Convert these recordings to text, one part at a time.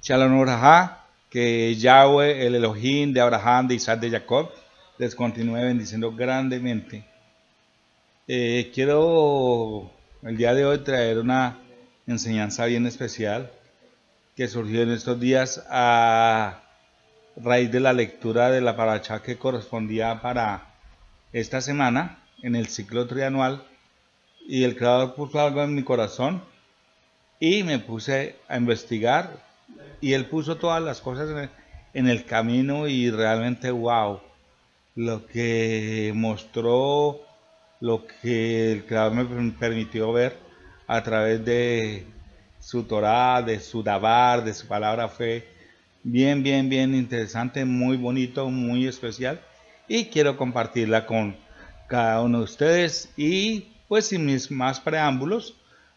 Shalom Uraja, que Yahweh, el Elohim de Abraham, de Isaac, de Jacob, les continúe bendiciendo grandemente. Quiero el día de hoy traer una enseñanza bien especial que surgió en estos días a raíz de la lectura de la paracha que correspondía para esta semana en el ciclo trianual, y el Creador puso algo en mi corazón y me puse a investigar, y Él puso todas las cosas en el camino, y realmente wow, lo que mostró, lo que el Creador me permitió ver a través de su Torá, de su Dabar, de su palabra, fue bien interesante, muy bonito, muy especial, y quiero compartirla con cada uno de ustedes. Y pues sin mis más preámbulos,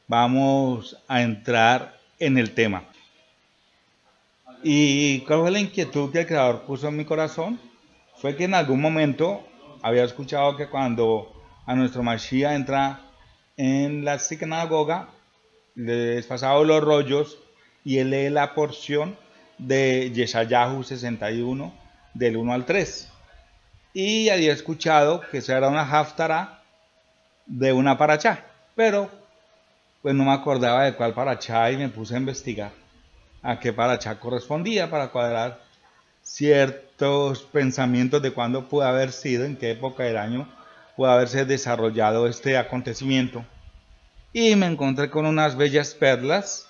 vamos a entrar en el tema. ¿Y cuál fue la inquietud que el Creador puso en mi corazón? Fue que en algún momento había escuchado que cuando a nuestro Mashiach entra en la sinagoga, les pasaba los rollos y él lee la porción de Yeshayahu 61 del 1 al 3. Y había escuchado que eso era una haftará de una parachá, pero pues no me acordaba de cuál parachá, y me puse a investigar a qué parachá correspondía para cuadrar ciertos pensamientos de cuándo pudo haber sido, en qué época del año pudo haberse desarrollado este acontecimiento. Y me encontré con unas bellas perlas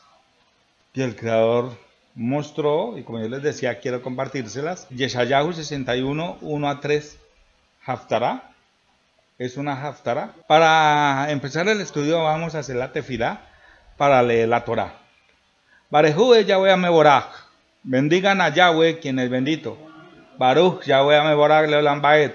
que el Creador mostró, y como yo les decía, quiero compartírselas. Yeshayahu 61, 1 a 3, haftará. Es una haftará. Para empezar el estudio vamos a hacer la tefilá para leer la Torá. Barejú Yahweh Meborach. Bendigan a Yahweh, quien es bendito. Baruch Yahweh Meborach Leolam Baed.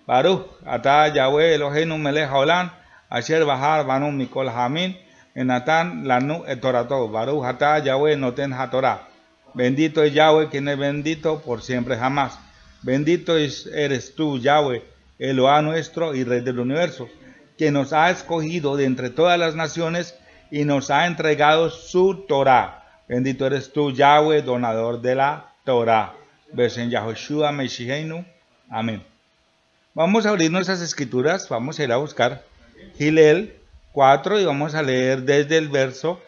Baruch Ata Yahweh Eloheinu Melech Haolam Asher Bahar Banu Mikol Hamin Enatan Lanu Etorato. Baruch Ata Yahweh Noten HaTorah. Bendito es Yahweh, quien es bendito por siempre jamás. Bendito eres tú, Yahweh, Eloá nuestro y Rey del universo, que nos ha escogido de entre todas las naciones y nos ha entregado su Torah. Bendito eres tú, Yahweh, donador de la Torah. Besen Yahoshua Meshiheinu. Amén. Vamos a abrir nuestras escrituras, vamos a ir a buscar Gilel 4 y vamos a leer desde el verso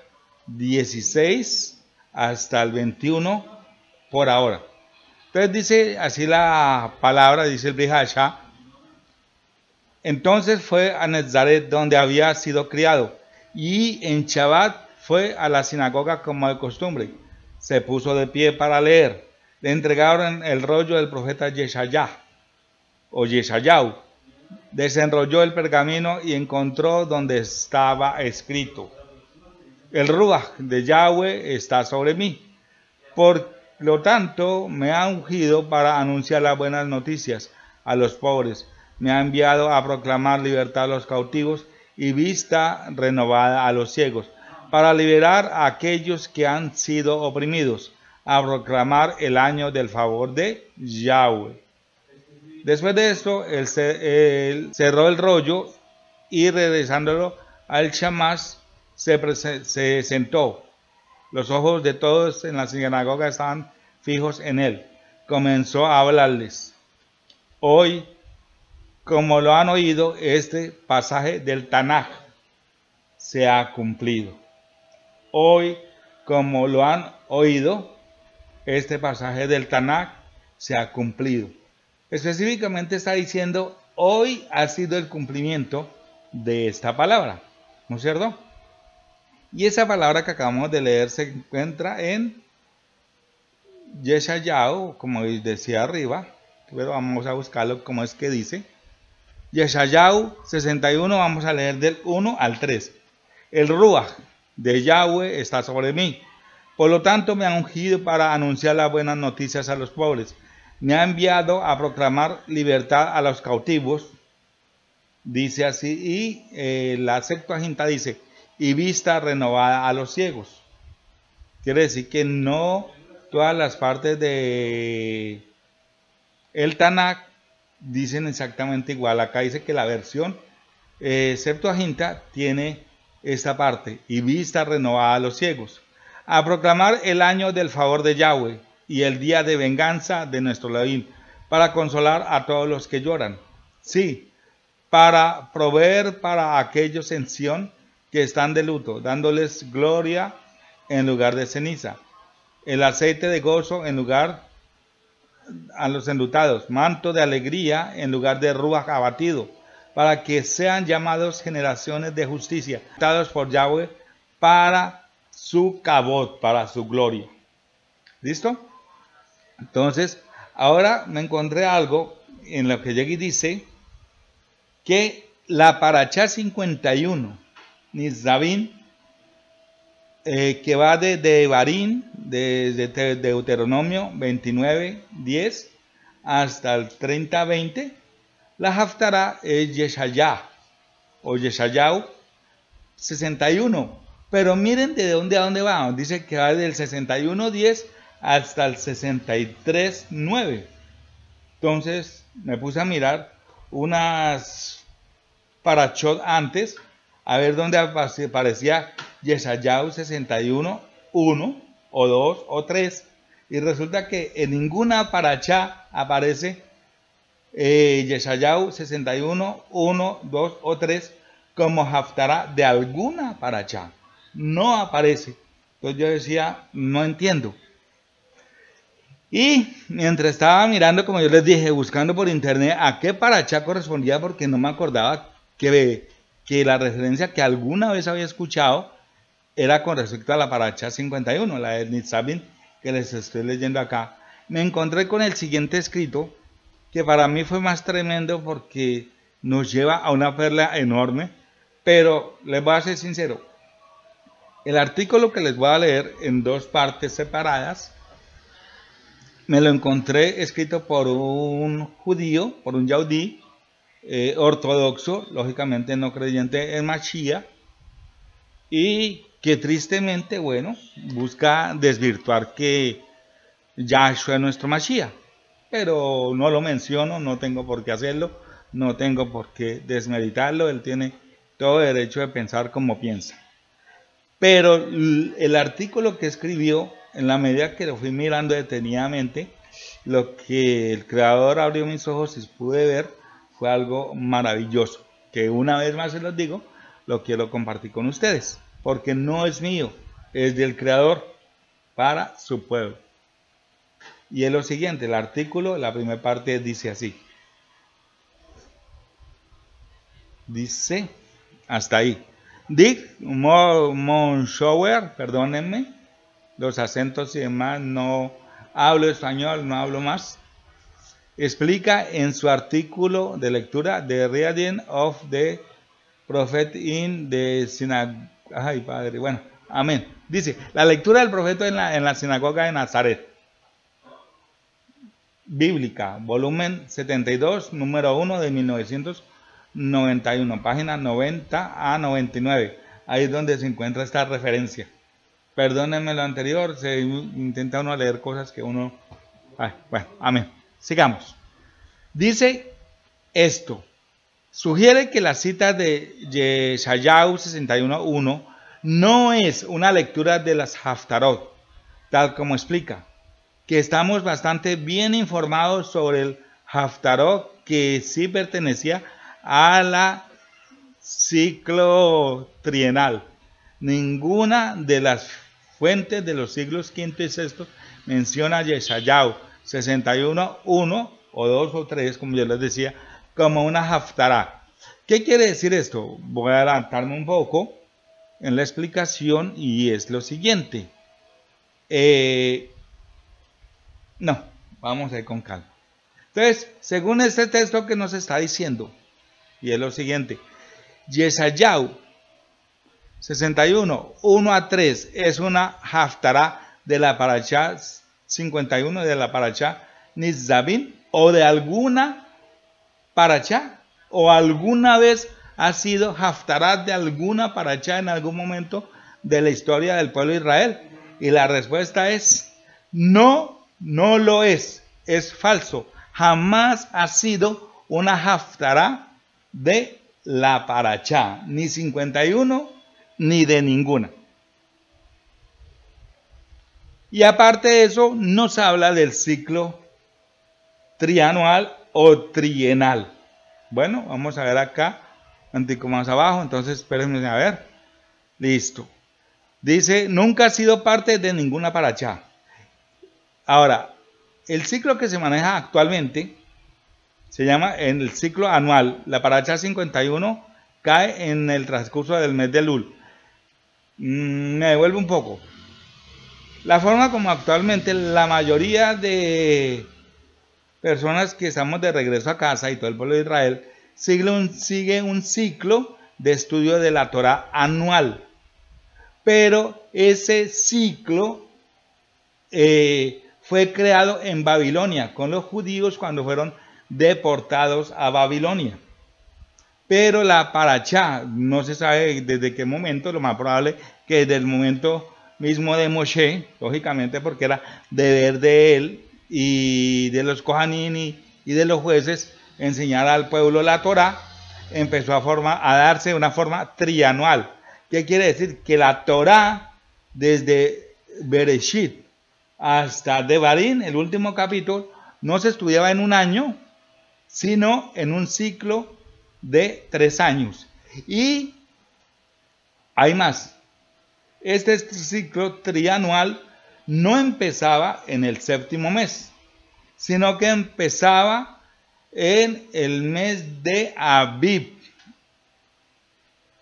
16 hasta el 21 por ahora. Entonces dice así la palabra, dice el Brihasha. Entonces fue a Nazaret, donde había sido criado, y en Shabbat fue a la sinagoga como de costumbre. Se puso de pie para leer. Le entregaron el rollo del profeta Yeshayahu o Yeshayahu. Desenrolló el pergamino y encontró donde estaba escrito: el Ruach de Yahweh está sobre mí. Por lo tanto, me ha ungido para anunciar las buenas noticias a los pobres. Me ha enviado a proclamar libertad a los cautivos y vista renovada a los ciegos, para liberar a aquellos que han sido oprimidos, a proclamar el año del favor de Yahweh. Después de esto, él cerró el rollo y, regresándolo al Shamash, se sentó. Los ojos de todos en la sinagoga estaban fijos en él. Comenzó a hablarles. Hoy, como lo han oído, este pasaje del Tanaj se ha cumplido. Hoy, como lo han oído, este pasaje del Tanaj se ha cumplido. Específicamente está diciendo, hoy ha sido el cumplimiento de esta palabra, ¿no es cierto? Y esa palabra que acabamos de leer se encuentra en Yeshayahu, como decía arriba, pero vamos a buscarlo como es que dice. Yeshayahu 61, vamos a leer del 1 al 3. El Ruach de Yahweh está sobre mí. Por lo tanto, me ha ungido para anunciar las buenas noticias a los pobres. Me ha enviado a proclamar libertad a los cautivos. Dice así, y la Septuaginta dice, y vista renovada a los ciegos. Quiere decir que no todas las partes de el Tanakh dicen exactamente igual. Acá dice que la versión Septuaginta tiene esta parte, y vista renovada a los ciegos, a proclamar el año del favor de Yahweh y el día de venganza de nuestro Elohim, para consolar a todos los que lloran. Sí, para proveer para aquellos en Sión que están de luto, dándoles gloria en lugar de ceniza, el aceite de gozo en lugar a los enlutados, manto de alegría en lugar de ruaj abatido, para que sean llamados generaciones de justicia, dados por Yahweh para su cabot, para su gloria. ¿Listo? Entonces, ahora me encontré algo en lo que Yegi dice que la Parashá 51, Nitzavim, que va de Devarim, de Deuteronomio 29, 10 hasta el 30, 20, la Haftará es Yeshayá o Yeshayahu 61. Pero miren de dónde a dónde va. Dice que va del 61, 10 hasta el 63, 9. Entonces me puse a mirar unas parachot antes, a ver dónde aparecía Yeshayahu 61, 1 o 2 o 3, y resulta que en ninguna parachá aparece Yeshayahu 61, 1, 2 o 3 como Haftará de alguna parachá. No aparece. Entonces yo decía, no entiendo. Y mientras estaba mirando, como yo les dije, buscando por internet a qué parachá correspondía, porque no me acordaba que la referencia que alguna vez había escuchado era con respecto a la Parashá 51, la de Nitzavim, que les estoy leyendo acá. Me encontré con el siguiente escrito, que para mí fue más tremendo porque nos lleva a una perla enorme, pero les voy a ser sincero. El artículo que les voy a leer en dos partes separadas, me lo encontré escrito por un judío, por un yaudí, ortodoxo, lógicamente no creyente en Mashiach, y que tristemente, bueno, busca desvirtuar que Yahshua es nuestro Mashiach, pero no lo menciono, no tengo por qué hacerlo, no tengo por qué desmeritarlo, él tiene todo derecho de pensar como piensa. Pero el artículo que escribió, en la medida que lo fui mirando detenidamente, lo que el Creador abrió mis ojos y pude ver fue algo maravilloso, que una vez más se los digo, lo quiero compartir con ustedes, porque no es mío, es del Creador para su pueblo. Y es lo siguiente, el artículo, la primera parte dice así. Dice, hasta ahí. Dick Monshower, perdónenme, los acentos y demás, no hablo español, no hablo más. Explica en su artículo de lectura The Reading of the Prophet in the Synagogue. Ay, Padre, bueno, amén. Dice, la lectura del profeta en la sinagoga de Nazaret. Bíblica, volumen 72, número 1 de 1991, página 90 a 99. Ahí es donde se encuentra esta referencia. Perdónenme lo anterior, se intenta uno leer cosas que uno... Ay, bueno, amén. Sigamos. Dice esto. Sugiere que la cita de Yeshayahu 61.1 no es una lectura de las Haftarot, tal como explica, que estamos bastante bien informados sobre el Haftarot, que sí pertenecía a la ciclo trienal. Ninguna de las fuentes de los siglos V y VI menciona Yeshayahu 61.1 o 2 o 3, como yo les decía, como una Haftará. ¿Qué quiere decir esto? Voy a adelantarme un poco en la explicación y es lo siguiente. No, vamos a ir con calma. Entonces, según este texto que nos está diciendo, y es lo siguiente, Yeshayahu 61, 1 a 3 es una Haftará de la Parashá 51 de la Parashá Nitzavim o de alguna Parashá o alguna vez ha sido Haftará de alguna Parashá en algún momento de la historia del pueblo de Israel. Y la respuesta es no, no lo es falso. Jamás ha sido una Haftará de la Parashá, ni 51 ni de ninguna. Y aparte de eso, nos habla del ciclo trianual o trienal. Bueno, vamos a ver acá, un poco más abajo, entonces espérenme a ver. Listo. Dice, nunca ha sido parte de ninguna parachá. Ahora, el ciclo que se maneja actualmente se llama en el ciclo anual. La parachá 51 cae en el transcurso del mes de Elul. Me devuelvo un poco. La forma como actualmente la mayoría de personas que estamos de regreso a casa y todo el pueblo de Israel sigue un ciclo de estudio de la Torá anual. Pero ese ciclo fue creado en Babilonia con los judíos cuando fueron deportados a Babilonia. Pero la parachá no se sabe desde qué momento, lo más probable que desde el momento mismo de Moshe, lógicamente porque era deber de él y de los Kohanim y de los jueces enseñar al pueblo la Torá, empezó a darse una forma trianual. ¿Qué quiere decir? Que la Torá, desde Bereshit hasta Devarim, el último capítulo, no se estudiaba en un año, sino en un ciclo de 3 años. Y hay más. Este ciclo trianual no empezaba en el séptimo mes, sino que empezaba en el mes de Abib.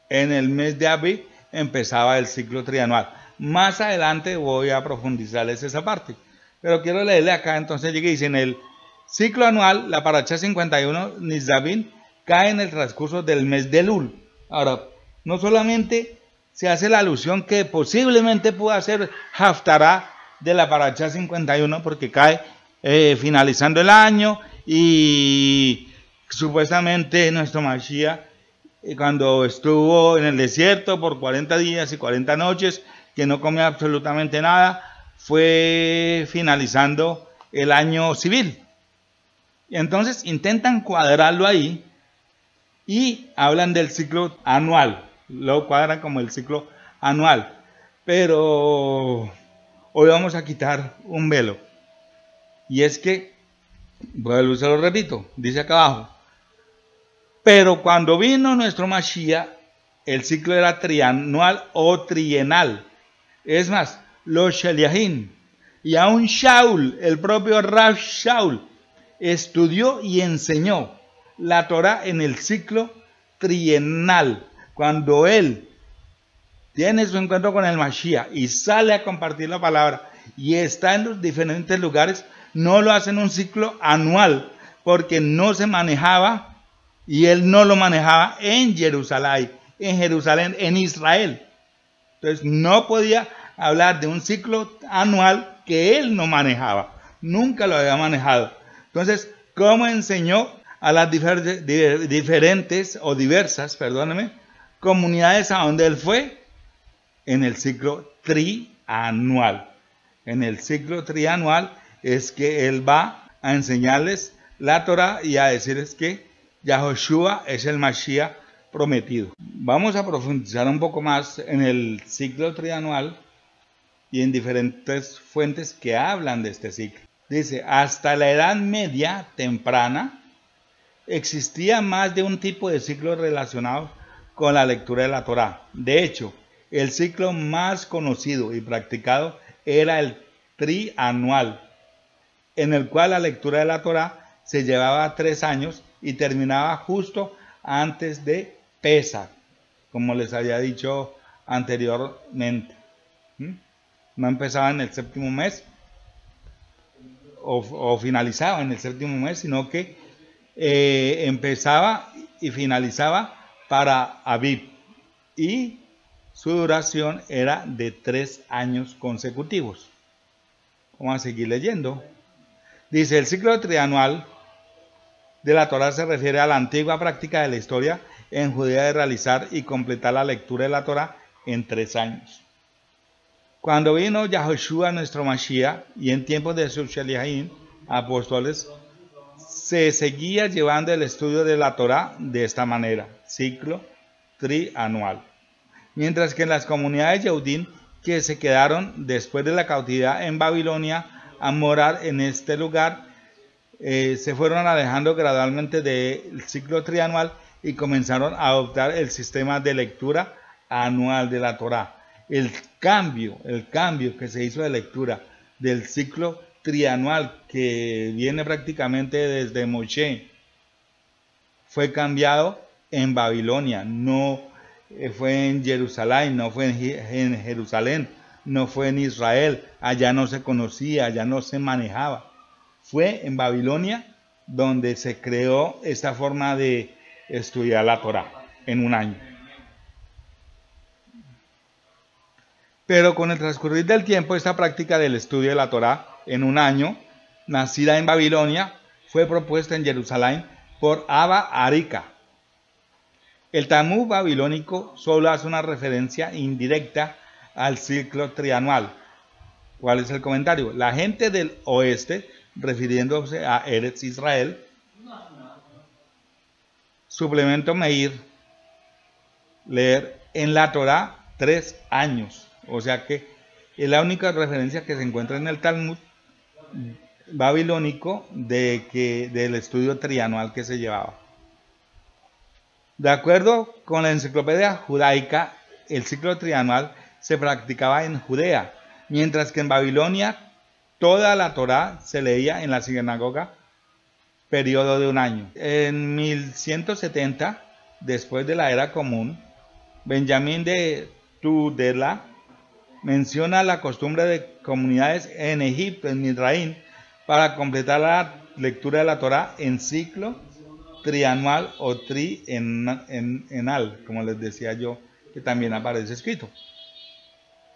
En el mes de Abib empezaba el ciclo trianual. Más adelante voy a profundizarles esa parte. Pero quiero leerle acá, entonces llegué y dice, en el ciclo anual, la parachá 51, Nitzavim, cae en el transcurso del mes de Elul. Ahora, no solamente se hace la alusión que posiblemente pueda ser Haftará de la parachá 51 porque cae finalizando el año y supuestamente nuestro Mashiach cuando estuvo en el desierto por 40 días y 40 noches que no comió absolutamente nada, fue finalizando el año civil. Y entonces intentan cuadrarlo ahí y hablan del ciclo anual. Lo cuadran como el ciclo anual. Pero hoy vamos a quitar un velo. Y es que, bueno, se lo repito, dice acá abajo. Pero cuando vino nuestro Mashiach, el ciclo era trianual o trienal. Es más, los Sheliahim y aún Shaul, el propio Rav Shaul, estudió y enseñó la Torá en el ciclo trienal. Cuando él tiene su encuentro con el Mashiach y sale a compartir la palabra y está en los diferentes lugares, no lo hace en un ciclo anual porque no se manejaba y él no lo manejaba en Jerusalén, en Israel. Entonces no podía hablar de un ciclo anual que él no manejaba, nunca lo había manejado. Entonces, ¿cómo enseñó a las diferentes o diversas, perdónenme, comunidades a donde él fue? En el ciclo trianual. En el ciclo trianual es que él va a enseñarles la Torah y a decirles que Yahoshua es el Mashiach prometido. Vamos a profundizar un poco más en el ciclo trianual y en diferentes fuentes que hablan de este ciclo. Dice, hasta la Edad Media temprana existía más de un tipo de ciclo relacionado con la lectura de la Torá. De hecho, el ciclo más conocido y practicado era el trianual, en el cual la lectura de la Torá se llevaba 3 años y terminaba justo antes de Pesach, como les había dicho anteriormente. No empezaba en el séptimo mes o finalizaba en el séptimo mes, sino que empezaba y finalizaba para Abib y su duración era de 3 años consecutivos. Vamos a seguir leyendo. Dice, el ciclo trianual de la Torá se refiere a la antigua práctica de la historia en Judea de realizar y completar la lectura de la Torá en 3 años. Cuando vino Yahoshua nuestro Mashiach y en tiempos de sus Sheliahim, apóstoles, se seguía llevando el estudio de la Torá de esta manera, ciclo trianual. Mientras que en las comunidades Yehudim que se quedaron después de la cautividad en Babilonia a morar en este lugar, se fueron alejando gradualmente del ciclo trianual y comenzaron a adoptar el sistema de lectura anual de la Torá. El cambio que se hizo de lectura del ciclo trianual, que viene prácticamente desde Moshe, fue cambiado en Babilonia, no fue en Jerusalén, no fue en Jerusalén, no fue en Israel, allá no se conocía, allá no se manejaba. Fue en Babilonia donde se creó esta forma de estudiar la Torá en un año. Pero con el transcurrir del tiempo, esta práctica del estudio de la Torá en un año, nacida en Babilonia, fue propuesta en Jerusalén por Abba Arika. El Talmud babilónico solo hace una referencia indirecta al ciclo trianual. ¿Cuál es el comentario? La gente del oeste, refiriéndose a Eretz Israel, suplemento Meir, leer en la Torá 3 años. O sea que es la única referencia que se encuentra en el Talmud babilónico del estudio trianual que se llevaba. De acuerdo con la enciclopedia judaica, el ciclo trianual se practicaba en Judea, mientras que en Babilonia toda la Torá se leía en la sinagoga, periodo de un año. En 1170, después de la era común, Benjamín de Tudela menciona la costumbre de comunidades en Egipto, en Midraín, para completar la lectura de la Torá en ciclo trianual o trienal, como les decía yo, que también aparece escrito.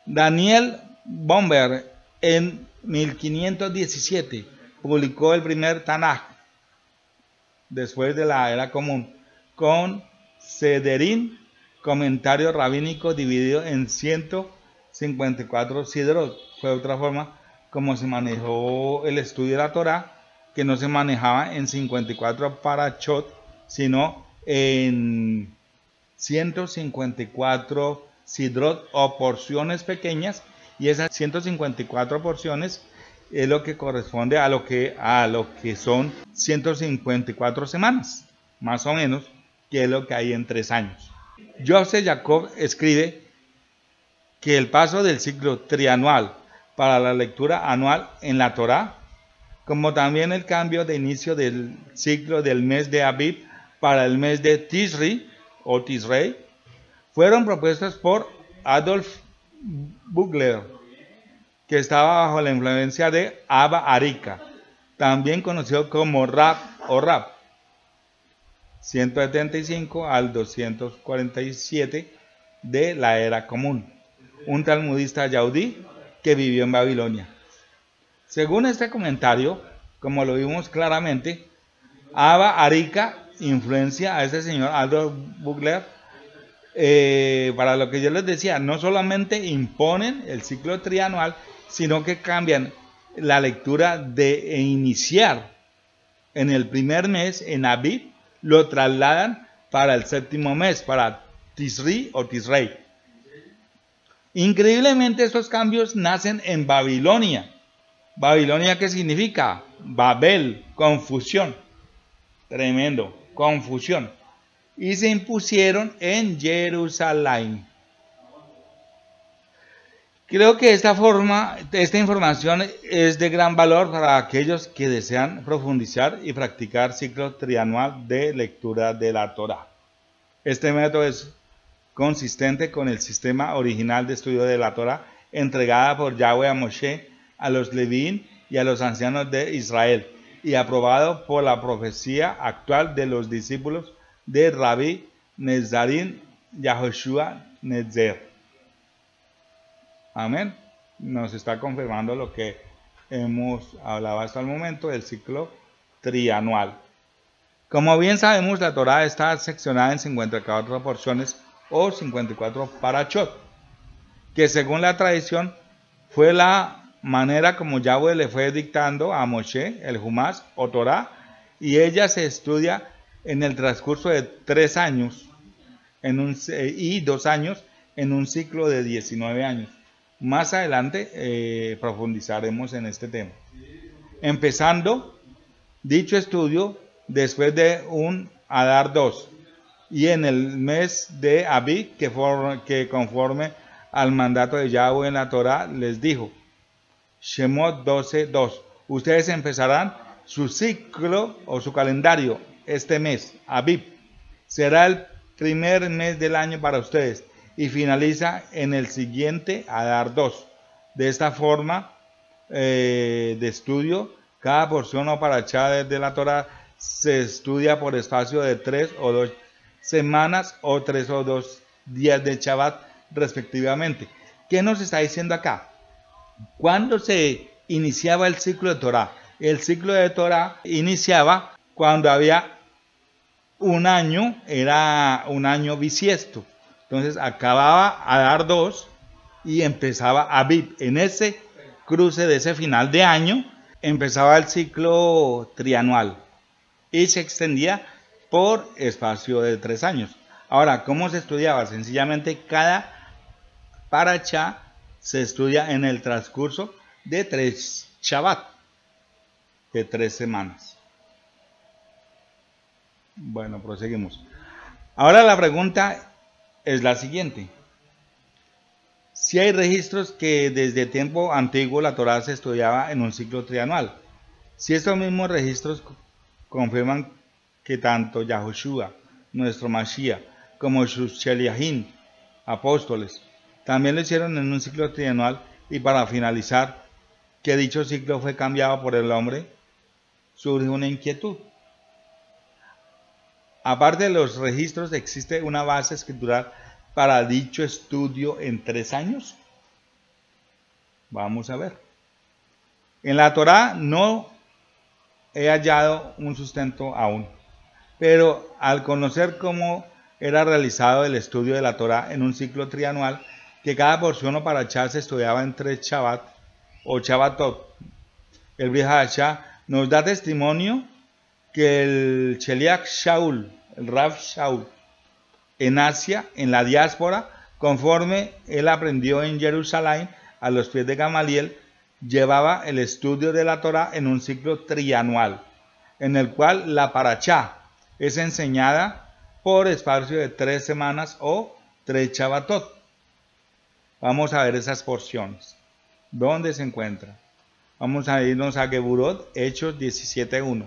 Daniel Bomber en 1517 publicó el primer Tanaj, después de la era común, con Sederín, comentario rabínico dividido en 154 sidrot. Fue otra forma como se manejó el estudio de la Torá, que no se manejaba en 54 parachot, sino en 154 sidrot o porciones pequeñas, y esas 154 porciones es lo que corresponde a lo que son 154 semanas, más o menos, que es lo que hay en 3 años. Joseph Jacob escribe que el paso del ciclo trianual para la lectura anual en la Torá, como también el cambio de inicio del ciclo del mes de Abib para el mes de Tisri o Tisrei, fueron propuestas por Adolf Bugler, que estaba bajo la influencia de Abba Arika, también conocido como Rab o Rab, 175 al 247 de la era común, un talmudista yaudí que vivió en Babilonia. Según este comentario, como lo vimos claramente, Abba Arika influencia a este señor Adolf Bugler, para lo que yo les decía, no solamente imponen el ciclo trianual, sino que cambian la lectura de iniciar en el primer mes, en Abib, lo trasladan para el séptimo mes, para Tisri o Tisrei. Increíblemente estos cambios nacen en Babilonia. ¿Babilonia qué significa? Babel, confusión. Tremendo, confusión. Y se impusieron en Jerusalén. Creo que esta información es de gran valor para aquellos que desean profundizar y practicar ciclo trianual de lectura de la Torá. Este método es consistente con el sistema original de estudio de la Torá entregada por Yahweh a Moshe, a los Levín y a los ancianos de Israel, y aprobado por la profecía actual de los discípulos de Rabí Nezarín Yahoshua Netzer. Amén. Nos está confirmando lo que hemos hablado hasta el momento del ciclo trianual. Como bien sabemos, la Torá está seccionada en 54 porciones o 54 parachot, que según la tradición fue la manera como Yahweh le fue dictando a Moshe el Jumás o Torá, y ella se estudia en el transcurso de 3 años y 2 años en un ciclo de 19 años. Más adelante profundizaremos en este tema. Empezando dicho estudio después de un Adar 2 y en el mes de Abib, que conforme al mandato de Yahweh en la Torah les dijo, Shemot 12:2, ustedes empezarán su ciclo o su calendario este mes, Abib, será el primer mes del año para ustedes y finaliza en el siguiente Adar 2. De esta forma de estudio, cada porción o parachá de la Torah se estudia por espacio de 3 o 2 semanas o 3 o 2 días de Shabbat respectivamente. ¿Qué nos está diciendo acá? ¿Cuándo se iniciaba el ciclo de Torah? El ciclo de Torah iniciaba cuando había un año, era un año bisiesto. Entonces acababa Adar 2 y empezaba Abib. En ese cruce de ese final de año empezaba el ciclo trianual y se extendía por espacio de 3 años. Ahora, ¿cómo se estudiaba? Sencillamente cada parachá se estudia en el transcurso de 3 Shabbat, de 3 semanas. Bueno, proseguimos. Ahora la pregunta es la siguiente. Si hay registros que desde tiempo antiguo la Torah se estudiaba en un ciclo trianual, si estos mismos registros confirman que tanto Yahushua, nuestro Mashiach, como sus Sheliahim, apóstoles, también lo hicieron en un ciclo trianual, y para finalizar, que dicho ciclo fue cambiado por el hombre, surge una inquietud. Aparte de los registros, ¿existe una base escritural para dicho estudio en 3 años? Vamos a ver. En la Torá no he hallado un sustento aún, pero al conocer cómo era realizado el estudio de la Torá en un ciclo trianual, que cada porción o parachá se estudiaba en 3 Shabbat o Shabbatot, el Brit Hadashah nos da testimonio que el Sheliach Shaul, el Rav Shaul, en Asia, en la diáspora, conforme él aprendió en Jerusalén a los pies de Gamaliel, llevaba el estudio de la Torah en un ciclo trianual, en el cual la parachá es enseñada por espacio de 3 semanas o 3 Shabbatot. Vamos a ver esas porciones. ¿Dónde se encuentra? Vamos a irnos a Geburot, Hechos 17:1.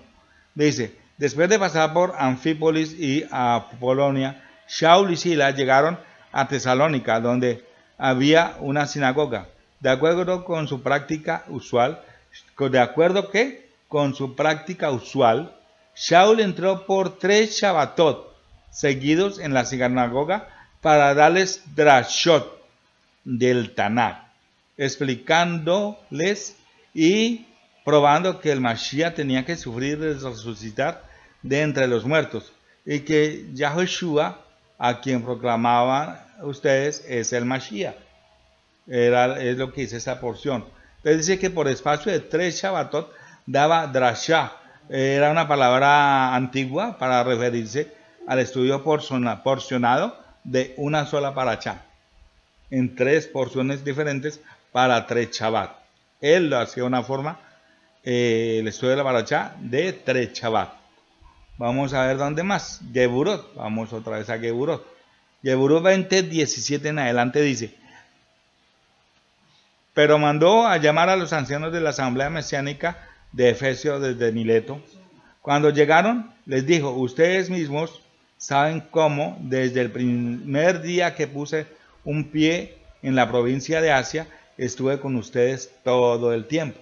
Dice, después de pasar por Anfípolis y a Polonia, Shaul y Silas llegaron a Tesalónica, donde había una sinagoga. De acuerdo con su práctica usual, Shaul entró por 3 Shabbatot seguidos en la sinagoga para darles drashot del Tanakh, explicándoles y probando que el Mashiach tenía que sufrir y resucitar de entre los muertos, y que Yahushua, a quien proclamaban ustedes, es el Mashiach. Es lo que dice esta porción. Entonces dice que por espacio de 3 Shabbatot daba drashá. Era una palabra antigua para referirse al estudio porcionado de una sola parachá, en 3 porciones diferentes para 3 Shabbat. Él lo hacía de una forma, el estudio de la parachá de 3 Shabbat. Vamos a ver dónde más. Geburot. Vamos otra vez a Geburot. Geburot 20:17 en adelante dice, pero mandó a llamar a los ancianos de la asamblea mesiánica de Efesio desde Mileto. Cuando llegaron, les dijo, ustedes mismos saben cómo desde el primer día que puse un pie en la provincia de Asia, estuve con ustedes todo el tiempo,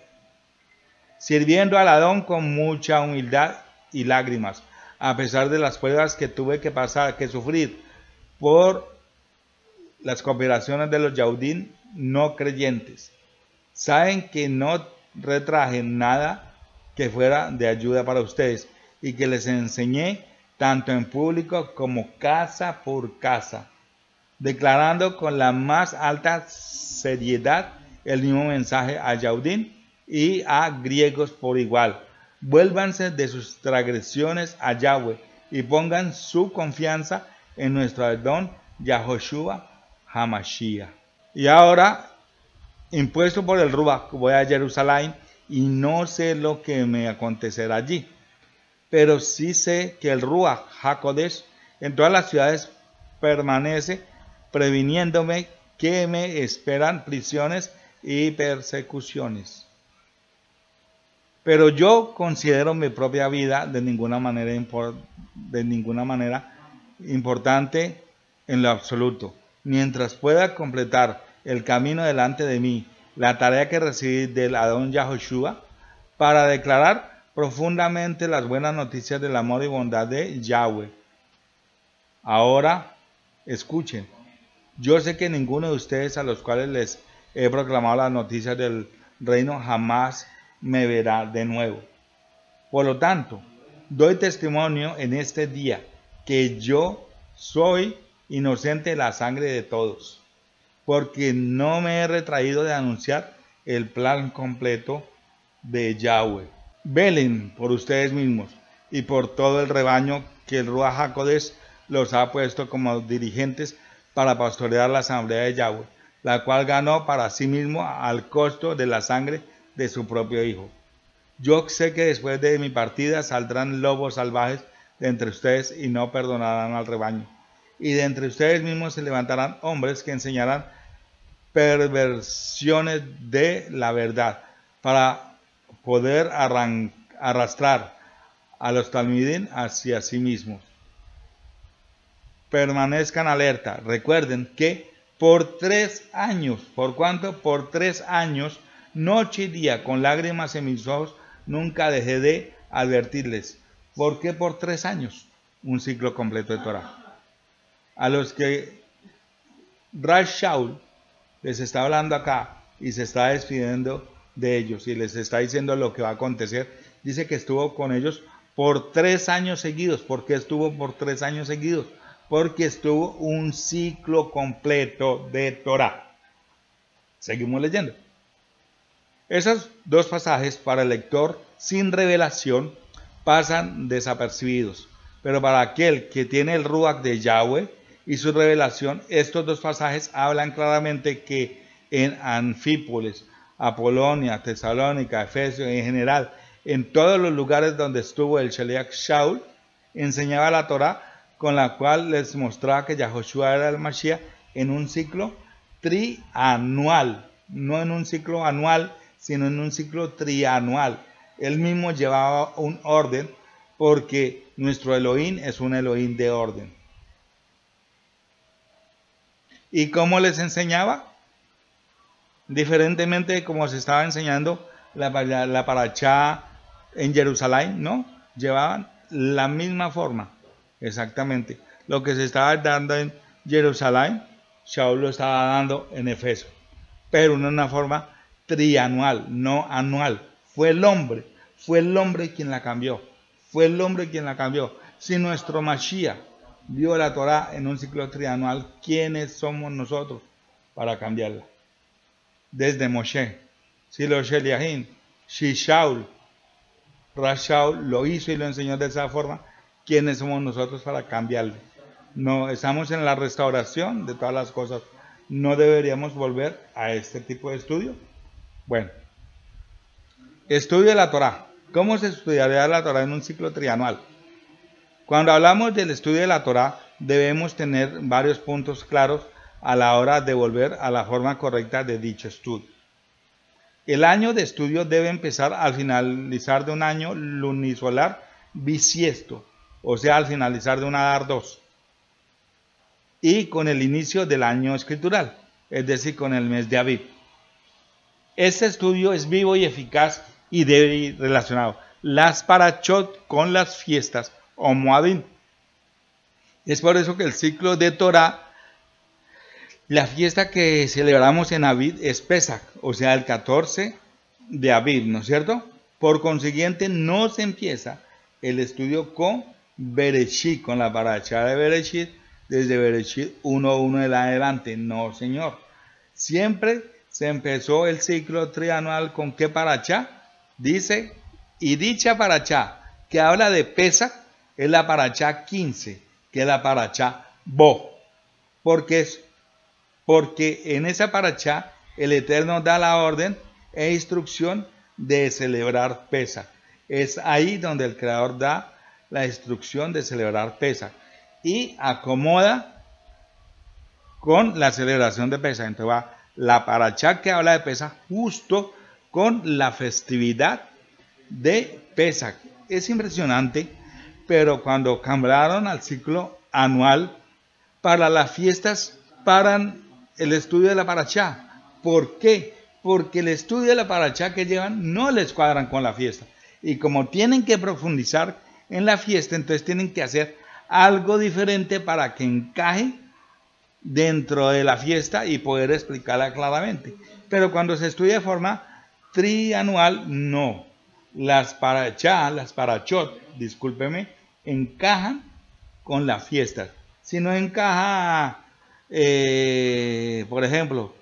sirviendo al Adón con mucha humildad y lágrimas, a pesar de las pruebas que tuve que sufrir por las cooperaciones de los Yaudín no creyentes. Saben que no retraje nada que fuera de ayuda para ustedes, y que les enseñé tanto en público como casa por casa, declarando con la más alta seriedad el mismo mensaje a Yaudín y a griegos por igual. Vuélvanse de sus transgresiones a Yahweh y pongan su confianza en nuestro Adón Yahushua HaMashiach. Y ahora impuesto por el Ruach, voy a Jerusalén y no sé lo que me acontecerá allí. Pero sí sé que el Ruach HaKodesh en todas las ciudades permanece, previniéndome que me esperan prisiones y persecuciones. Pero yo considero mi propia vida de ninguna manera importante en lo absoluto. Mientras pueda completar el camino delante de mí, la tarea que recibí del Adón Yahoshua, para declarar profundamente las buenas noticias del amor y bondad de Yahweh. Ahora, escuchen. Yo sé que ninguno de ustedes a los cuales les he proclamado las noticias del reino jamás me verá de nuevo. Por lo tanto, doy testimonio en este día que yo soy inocente de la sangre de todos, porque no me he retraído de anunciar el plan completo de Yahweh. Velen por ustedes mismos y por todo el rebaño que el Ruach HaKodesh los ha puesto como dirigentes para pastorear la asamblea de Yahweh, la cual ganó para sí mismo al costo de la sangre de su propio Hijo. Yo sé que después de mi partida saldrán lobos salvajes de entre ustedes y no perdonarán al rebaño. Y de entre ustedes mismos se levantarán hombres que enseñarán perversiones de la verdad para poder arrastrar a los talmidim hacia sí mismos. Permanezcan alerta. Recuerden que por 3 años, ¿por cuánto? Por 3 años, noche y día, con lágrimas en mis ojos, nunca dejé de advertirles. ¿Por qué por 3 años? Un ciclo completo de Torah. A los que Rash Shaul les está hablando acá y se está despidiendo de ellos y les está diciendo lo que va a acontecer, dice que estuvo con ellos por 3 años seguidos. ¿Por qué estuvo por 3 años seguidos? Porque estuvo un ciclo completo de Torah. Seguimos leyendo. Esos 2 pasajes para el lector sin revelación pasan desapercibidos, pero para aquel que tiene el Ruach de Yahweh y su revelación, estos 2 pasajes hablan claramente que en Anfípolis, Apolonia, Tesalónica, Efesio, en general, en todos los lugares donde estuvo el Sheliach Shaul, enseñaba la Torah, con la cual les mostraba que Yahoshua era el Mashiach en un ciclo trianual, no en un ciclo anual, sino en un ciclo trianual. Él mismo llevaba un orden, porque nuestro Elohim es un Elohim de orden. ¿Y cómo les enseñaba? Diferentemente de como se estaba enseñando la parachá en Jerusalén, ¿no? Llevaban la misma forma, exactamente. Lo que se estaba dando en Jerusalén, Shaul lo estaba dando en Efeso, pero en una forma trianual, no anual. Fue el hombre quien la cambió. Fue el hombre quien la cambió. Si nuestro Mashiach vio la Torah en un ciclo trianual, ¿quiénes somos nosotros para cambiarla? Desde Moshe, si los Sheliahim, si Shaul, Rashaul lo hizo y lo enseñó de esa forma, ¿quiénes somos nosotros para cambiarle? No, estamos en la restauración de todas las cosas. ¿No deberíamos volver a este tipo de estudio? Bueno, estudio de la Torah. ¿Cómo se estudiaría la Torah en un ciclo trianual? Cuando hablamos del estudio de la Torah, debemos tener varios puntos claros a la hora de volver a la forma correcta de dicho estudio. El año de estudio debe empezar al finalizar de un año lunisolar bisiesto, o sea, al finalizar de un Adar 2, y con el inicio del año escritural, es decir, con el mes de Aviv. Este estudio es vivo y eficaz y debe ir relacionado las parachot con las fiestas o Moadim. Es por eso que el ciclo de Torah, la fiesta que celebramos en Aviv es Pesach, o sea, el 14 de Aviv, ¿no es cierto? Por consiguiente, no se empieza el estudio con Bereshit, con la paracha de Bereshit, desde Bereshit 1:1 en adelante. No, señor. Siempre se empezó el ciclo trianual con ¿qué paracha? Dice, y dicha paracha que habla de Pesach es la paracha 15, que es la paracha Bo, porque en esa paracha el Eterno da la orden e instrucción de celebrar Pesaj. Es ahí donde el Creador da la instrucción de celebrar Pesaj y acomoda con la celebración de Pesaj. Entonces va la parachá que habla de Pesaj justo con la festividad de Pesaj. Es impresionante, pero cuando cambiaron al ciclo anual, para las fiestas paran el estudio de la parachá. ¿Por qué? Porque el estudio de la parachá que llevan no les cuadran con la fiesta. Y como tienen que profundizar en la fiesta, entonces tienen que hacer algo diferente para que encaje dentro de la fiesta y poder explicarla claramente. Pero cuando se estudia de forma trianual, no. Las parachá, las parachot, discúlpeme, encajan con las fiestas. Si no encaja, por ejemplo,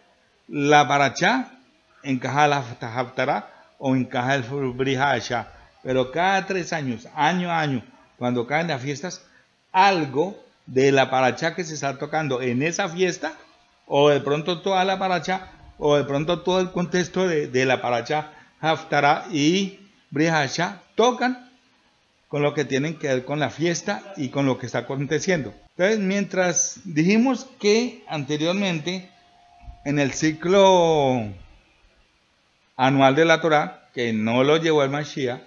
la parachá, encaja la haftará o encaja el Brit Hadashah. Pero cada 3 años, año a año, cuando caen las fiestas, algo de la parachá que se está tocando en esa fiesta, o de pronto toda la parachá, o de pronto todo el contexto de la parachá, haftará y Brit Hadashah, tocan con lo que tienen que ver con la fiesta y con lo que está aconteciendo. Entonces, mientras dijimos que anteriormente, en el ciclo anual de la Torá, que no lo llevó el Mashiach,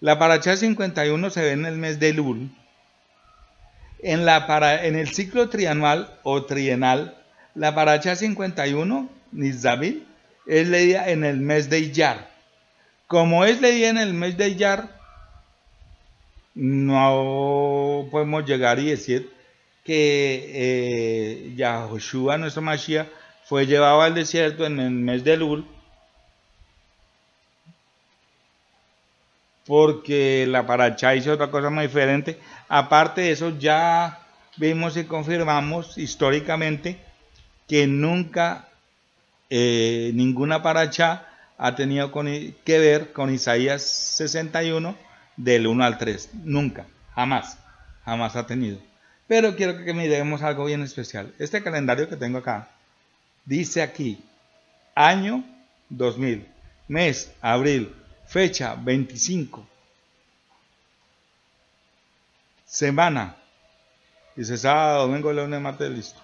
la parachá 51 se ve en el mes de Elul. En el ciclo trianual o trienal, la parachá 51, Nitzavim, es leída en el mes de Iyar. Como es leída en el mes de Iyar, no podemos llegar y decir que Yahoshua, nuestro Mashiach, fue llevado al desierto en el mes de Elul, porque la parachá hizo otra cosa muy diferente. Aparte de eso, ya vimos y confirmamos históricamente que nunca ninguna parachá ha tenido que ver con Isaías 61 del 1 al 3. Nunca, jamás ha tenido. Pero quiero que miremos algo bien especial. Este calendario que tengo acá dice aquí año 2000, mes abril, fecha 25, semana, dice sábado, domingo, lunes, martes, listo.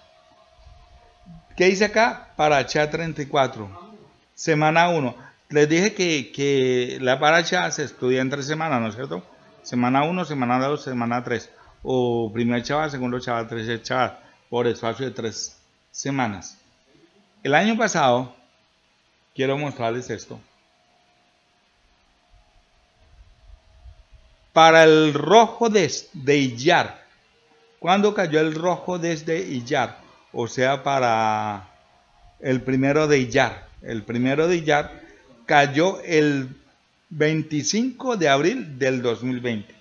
¿Qué dice acá? Parachá 34, semana 1. Les dije que la parachá se estudia en 3 semanas, ¿no es cierto? Semana 1, semana 2, semana 3. O primer chaval, segundo chaval, tercer chaval. Por espacio de 3 semanas. El año pasado, quiero mostrarles esto. Para el rojo de Iyar. ¿Cuándo cayó el rojo desde Iyar? O sea, para el primero de Iyar. El primero de Iyar cayó el 25 de abril del 2020.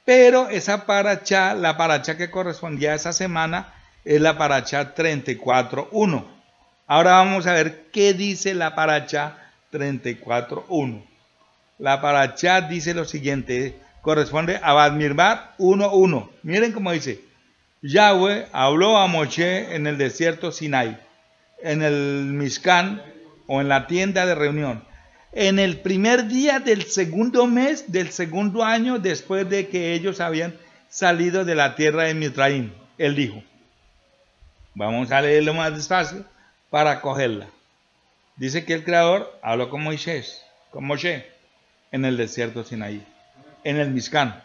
Pero esa parachá, la parachá que correspondía a esa semana, es la parachá 34.1. Ahora vamos a ver qué dice la parachá 34.1. La parachá dice lo siguiente, corresponde a Bamidbar 1.1. Miren cómo dice, Yahweh habló a Moshe en el desierto Sinai, en el Mishkan o en la tienda de reunión, en el primer día del segundo mes del segundo año después de que ellos habían salido de la tierra de Mitraim. Él dijo, vamos a leerlo más despacio para cogerla. Dice que el Creador habló con Moshe, en el desierto Sinaí, en el Mishkan.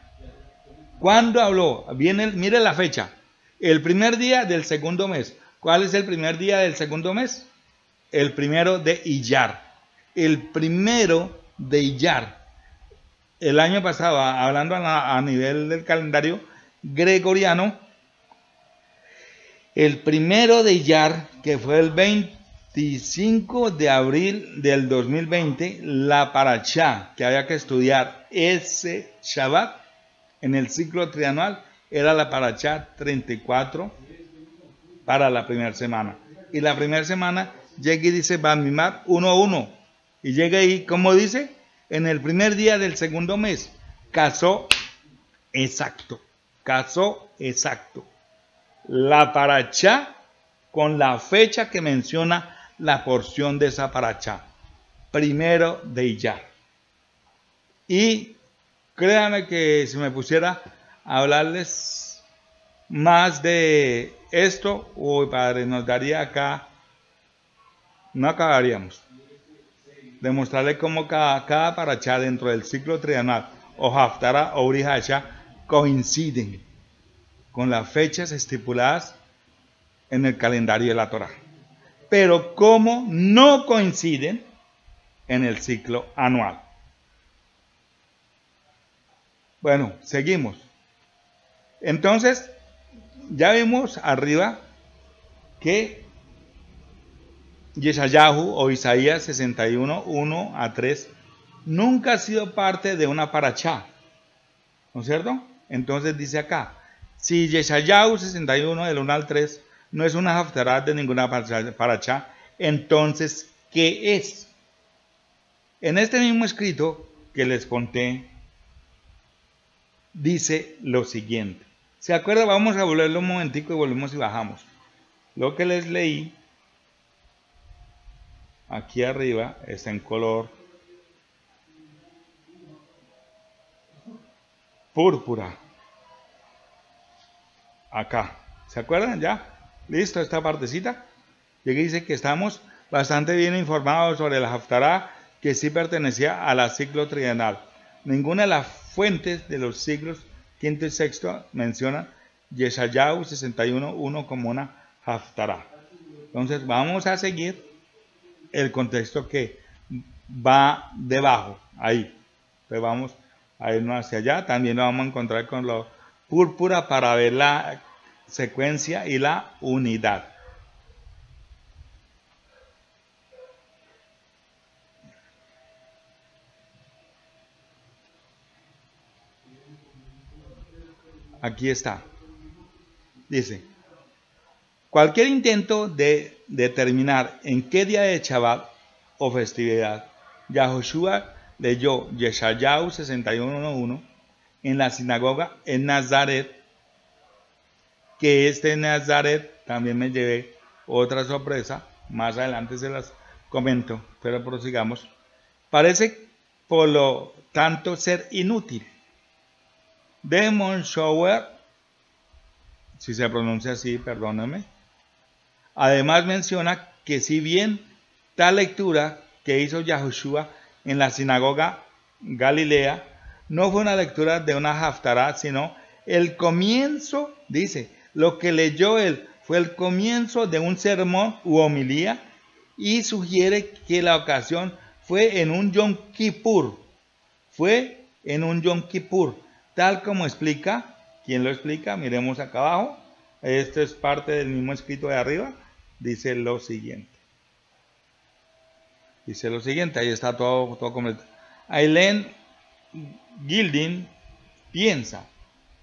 ¿Cuándo habló? Mire la fecha. El primer día del segundo mes. ¿Cuál es el primer día del segundo mes? El primero de Iyar. El primero de Iyar. El año pasado, hablando a nivel del calendario gregoriano, el primero de Iyar, que fue el 25 de abril del 2020, la parachá que había que estudiar ese Shabbat en el ciclo trianual era la parachá 34 para la primera semana. Y la primera semana llega y dice Bamidbar 1.1. Y llega ahí, ¿cómo dice? En el primer día del segundo mes. Casó exacto. La parachá con la fecha que menciona la porción de esa paracha, primero de Iyar. Y créanme que si me pusiera a hablarles más de esto, uy, Padre, nos daría acá, no acabaríamos. Demostrarle cómo cada paracha dentro del ciclo trianual, o Haftarah o Uri Hasha, coinciden con las fechas estipuladas en el calendario de la Torah. Pero cómo no coinciden en el ciclo anual. Bueno, seguimos. Entonces, ya vimos arriba que Yeshayahu o Isaías 61, 1 a 3 nunca ha sido parte de una parachá, ¿no es cierto? Entonces dice acá, si Yeshayahu 61 del 1 al 3 no es una haftarah de ninguna parachá, entonces, ¿qué es? En este mismo escrito que les conté, dice lo siguiente. ¿Se acuerdan? Vamos a volverlo un momentico y volvemos y bajamos. Lo que les leí aquí arriba está en color púrpura. Acá. ¿Se acuerdan ya? Listo, esta partecita. Y aquí dice que estamos bastante bien informados sobre la haftarah, que sí pertenecía a la ciclo trienal. Ninguna de las fuentes de los siglos quinto y sexto menciona Yeshayahu 61.1 como una haftarah. Entonces vamos a seguir el contexto que va debajo, ahí. Entonces vamos a irnos hacia allá. También lo vamos a encontrar con lo púrpura para ver la secuencia y la unidad. Aquí está. Dice, cualquier intento de determinar en qué día de Shabbat o festividad Yahoshua leyó Yeshayahu 61.1 en la sinagoga en Nazaret, que este Nazaret también me llevé otra sorpresa, más adelante se las comento, pero prosigamos, parece por lo tanto ser inútil. Demon Shower, si se pronuncia así, perdóname. Además menciona que si bien tal lectura que hizo Yahoshua en la sinagoga Galilea no fue una lectura de una haftarah, sino el comienzo, dice, lo que leyó él fue el comienzo de un sermón u homilía, y sugiere que la ocasión fue en un Yom Kippur. Fue en un Yom Kippur, tal como explica. ¿Quién lo explica? Miremos acá abajo. Esto es parte del mismo escrito de arriba. Dice lo siguiente. Dice lo siguiente, ahí está todo completo. Aileen Gildin piensa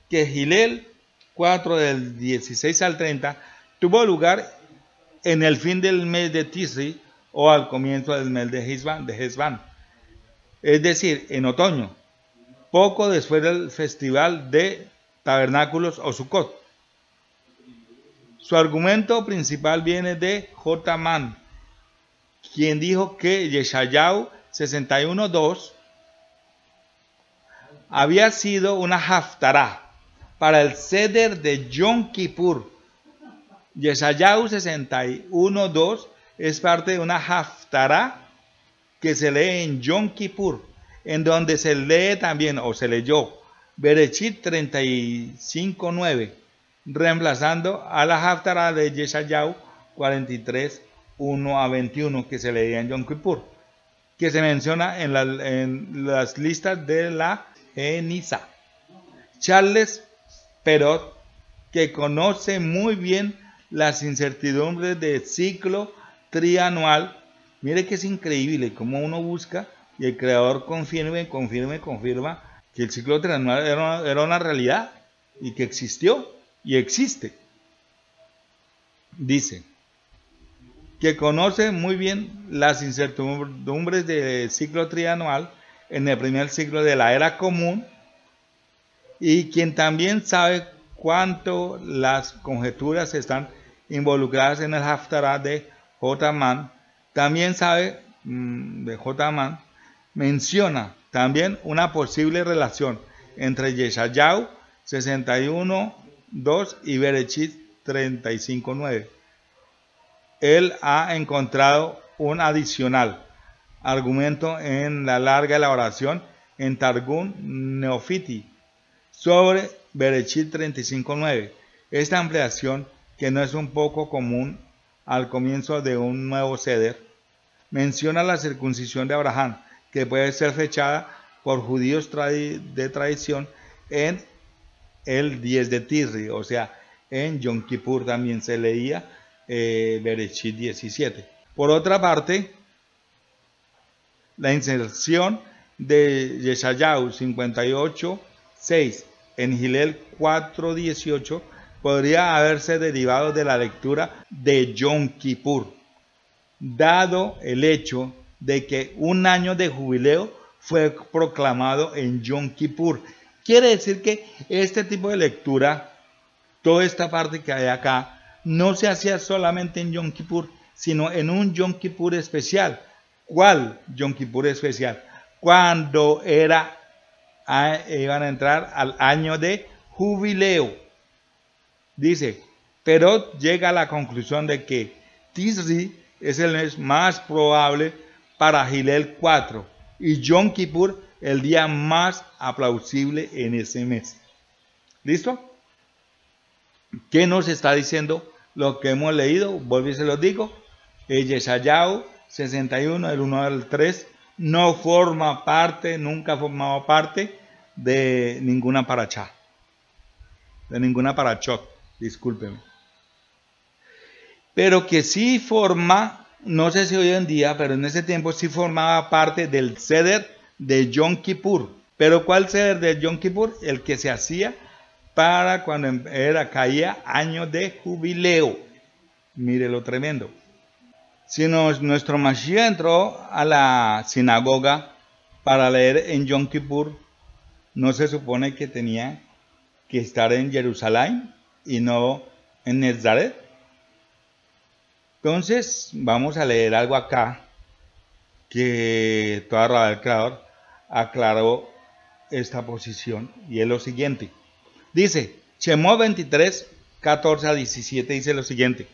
que Gilel 4 del 16 al 30 tuvo lugar en el fin del mes de Tisri o al comienzo del mes de Hesban, es decir, en otoño, poco después del festival de tabernáculos o Sukkot. Su argumento principal viene de J. Mann, quien dijo que Yeshayahu 61.2 había sido una haftarah para el Seder de Yom Kippur. Yeshayahu 61.2 es parte de una haftarah que se lee en Yom Kippur, en donde se lee también, o se leyó, Bereshit 35.9, reemplazando a la haftarah de Yeshayahu 43.1 a 21, que se leía en Yom Kippur, que se menciona en las listas de la Genisa. Charles Perot, que conoce muy bien las incertidumbres del ciclo trianual, mire que es increíble cómo uno busca y el creador confirma que el ciclo trianual era una realidad y que existió y existe. Dice que conoce muy bien las incertidumbres del ciclo trianual en el primer ciclo de la era común, y quien también sabe cuánto las conjeturas están involucradas en el haftarah de J. Mann, También sabe, de J. Mann, menciona también una posible relación entre Yeshayahu 61:2 y Bereshit 35:9. Él ha encontrado un adicional argumento en la larga elaboración en Targum Neofiti sobre Bereshit 35:9. Esta ampliación, que no es un poco común al comienzo de un nuevo Seder, menciona la circuncisión de Abraham, que puede ser fechada por judíos de tradición en el 10 de Tirri, o sea, en Yom Kippur también se leía Bereshit 17. Por otra parte, la inserción de Yeshayahu 58:6 en Gilel 4:18 podría haberse derivado de la lectura de Yom Kippur, dado el hecho de que un año de jubileo fue proclamado en Yom Kippur. Quiere decir que este tipo de lectura, toda esta parte que hay acá, no se hacía solamente en Yom Kippur, sino en un Yom Kippur especial. ¿Cuál Yom Kippur especial? Cuando iban a entrar al año de jubileo. Dice, pero llega a la conclusión de que Tisri es el mes más probable para Gilel 4 y Yom Kippur el día más aplausible en ese mes. ¿Listo? ¿Qué nos está diciendo lo que hemos leído? Vuelvo y se los digo. Yeshayahu 61, del 1 al 3, no forma parte, nunca ha formado parte de ninguna parachá. De ninguna parachot, discúlpeme. Pero que sí forma, no sé si hoy en día, pero en ese tiempo sí formaba parte del Seder de Yom Kippur. ¿Pero cuál Seder de Yom Kippur? El que se hacía para cuando caía año de jubileo. Mire lo tremendo. Si nuestro Mashiach entró a la sinagoga para leer en Yom Kippur, ¿no se supone que tenía que estar en Jerusalén y no en Nazaret? Entonces, vamos a leer algo acá que toda Rabá del Creador aclaró esta posición, y es lo siguiente. Dice, Shemot 23, 14 a 17, dice lo siguiente: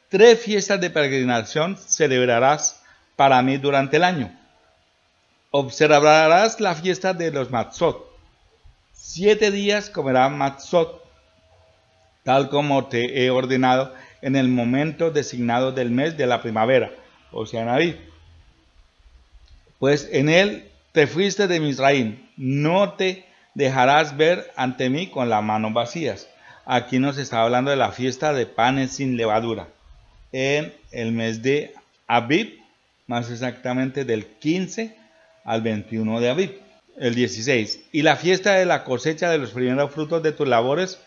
3 fiestas de peregrinación celebrarás para mí durante el año. Observarás la fiesta de los Matzot. 7 días comerás Matzot, tal como te he ordenado en el momento designado del mes de la primavera, o sea, en Aviv. Pues en él te fuiste de Misraim, no te dejarás ver ante mí con las manos vacías. Aquí nos está hablando de la fiesta de panes sin levadura, en el mes de Aviv, más exactamente del 15 al 21 de Aviv, el 16. Y la fiesta de la cosecha de los primeros frutos de tus labores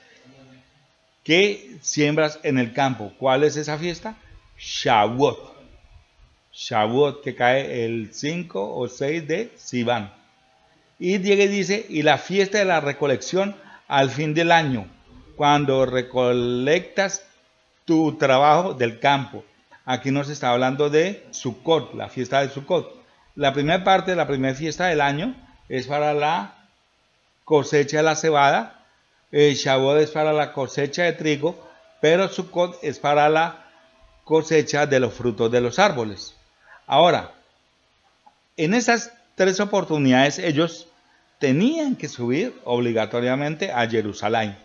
que siembras en el campo. ¿Cuál es esa fiesta? Shavuot. Shavuot, que cae el 5 o 6 de Sivan. Y dice, y la fiesta de la recolección al fin del año, cuando recolectas tu trabajo del campo. Aquí nos está hablando de Sukkot, la fiesta de Sukkot. La primera parte, la primera fiesta del año, es para la cosecha de la cebada. Shavuot es para la cosecha de trigo, pero Sukkot es para la cosecha de los frutos de los árboles. Ahora, en esas 3 oportunidades ellos tenían que subir obligatoriamente a Jerusalén.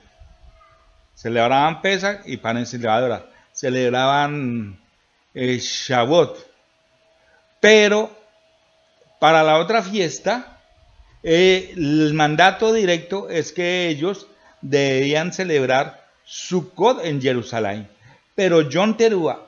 Celebraban Pesach y panes sin levadura. Celebraban Shavuot. Pero para la otra fiesta, el mandato directo es que ellos debían celebrar Sukkot en Jerusalén. Pero Yom Teruah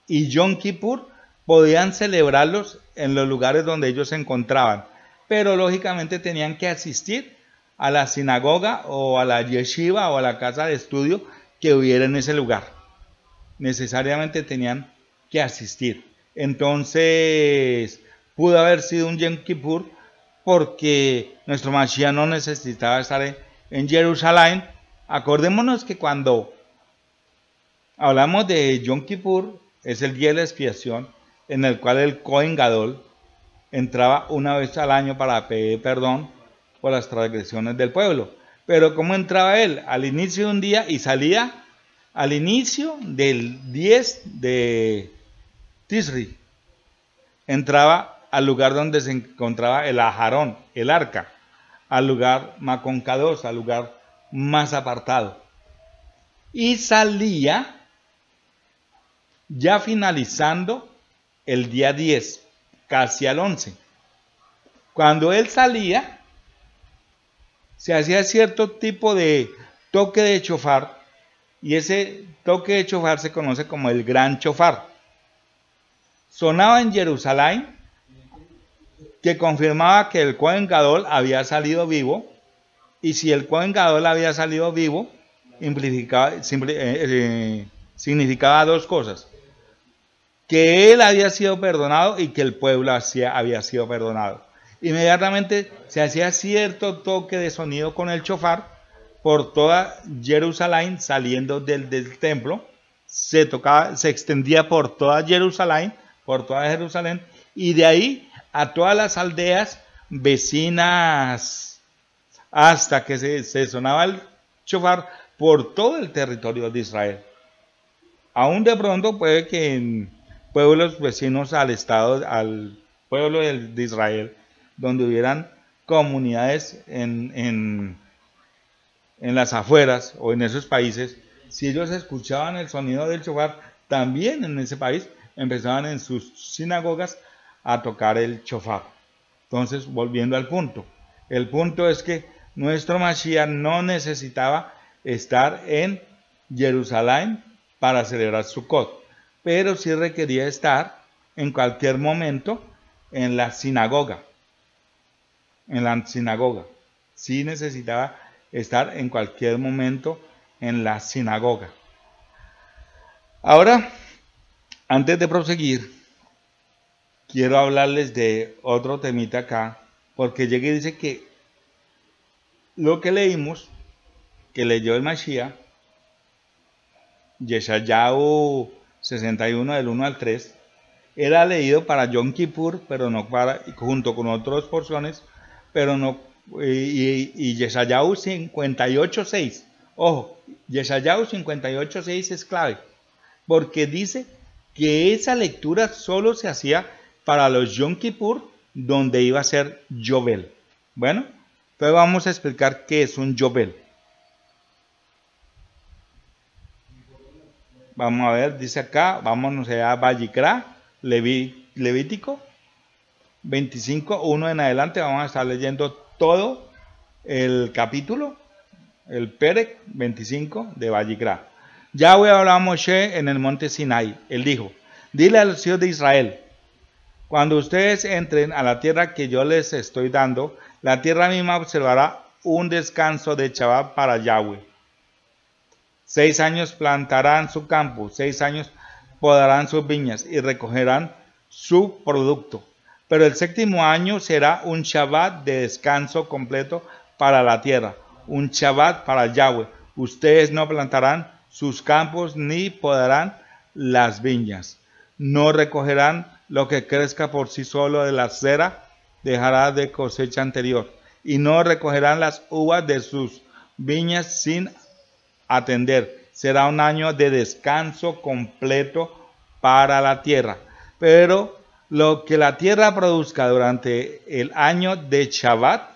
y Yom Kippur podían celebrarlos en los lugares donde ellos se encontraban. Pero lógicamente tenían que asistir a la sinagoga o a la yeshiva o a la casa de estudio que hubiera en ese lugar. Necesariamente tenían que asistir. Entonces, pudo haber sido un Yom Kippur porque nuestro Mashiach no necesitaba estar en Jerusalén. Acordémonos que cuando hablamos de Yom Kippur, es el día de la expiación, en el cual el Cohen Gadol entraba una vez al año para pedir perdón por las transgresiones del pueblo. Pero ¿cómo entraba él? Al inicio de un día y salía al inicio del 10 de Tisri. Entraba al lugar donde se encontraba el Ajarón, el arca, al lugar Maconcados, al lugar más apartado. Y salía ya finalizando el día 10, casi al 11. Cuando él salía, se hacía cierto tipo de toque de chofar, y ese toque de chofar se conoce como el gran chofar. Sonaba en Jerusalén, que confirmaba que el Cohen Gadol había salido vivo, y si el Cohen Gadol había salido vivo, significaba dos cosas: que él había sido perdonado y que el pueblo había sido perdonado. Inmediatamente se hacía cierto toque de sonido con el chofar por toda Jerusalén, saliendo del templo, se extendía por toda Jerusalén, y de ahí a todas las aldeas vecinas, hasta que se sonaba el chofar por todo el territorio de Israel. Aún de pronto puede que en pueblos vecinos al pueblo de Israel, donde hubieran comunidades en las afueras o en esos países, si ellos escuchaban el sonido del chofar, también en ese país empezaban en sus sinagogas a tocar el chofar. Entonces, volviendo al punto, el punto es que nuestro Mashiach no necesitaba estar en Jerusalén para celebrar Sukkot, pero sí requería estar en cualquier momento en la sinagoga. Sí necesitaba estar en cualquier momento en la sinagoga. Ahora, antes de proseguir, quiero hablarles de otro temita acá, porque llega y dice que lo que leímos, que leyó el Mashiach, Yeshayahu 61 del 1 al 3, era leído para Yom Kippur, pero no para, junto con otras porciones, pero no, y Yeshayahu 58.6, ojo, Yeshayahu 58.6 es clave, porque dice que esa lectura solo se hacía para los Yom Kippur, donde iba a ser Yobel. Bueno, entonces vamos a explicar qué es un Yobel. Vamos a ver, dice acá, vámonos a Vayikra, Levítico 25, 1 en adelante, vamos a estar leyendo todo el capítulo, el Perek 25 de Vayikra. Yahweh habló a Moshe en el monte Sinai. Él dijo: dile a los hijos de Israel, cuando ustedes entren a la tierra que yo les estoy dando, la tierra misma observará un descanso de Shabbat para Yahweh. 6 años plantarán su campo, 6 años podarán sus viñas y recogerán su producto. Pero el 7º año será un Shabbat de descanso completo para la tierra, un Shabbat para Yahweh. Ustedes no plantarán sus campos ni podarán las viñas. No recogerán lo que crezca por sí solo de la cera, dejará de cosecha anterior. Y no recogerán las uvas de sus viñas sin atender. Será un año de descanso completo para la tierra. Pero lo que la tierra produzca durante el año de Shabbat,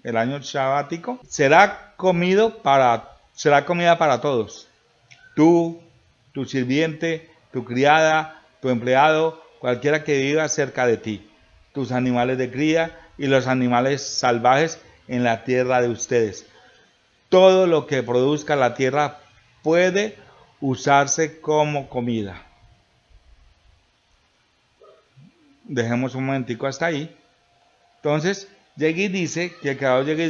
el año shabático, será comida para todos. Tú, tu sirviente, tu criada, tu empleado, cualquiera que viva cerca de ti, tus animales de cría y los animales salvajes en la tierra de ustedes. Todo lo que produzca la tierra puede usarse como comida. Dejemos un momentico hasta ahí. Entonces, llega y dice, que el creador llega y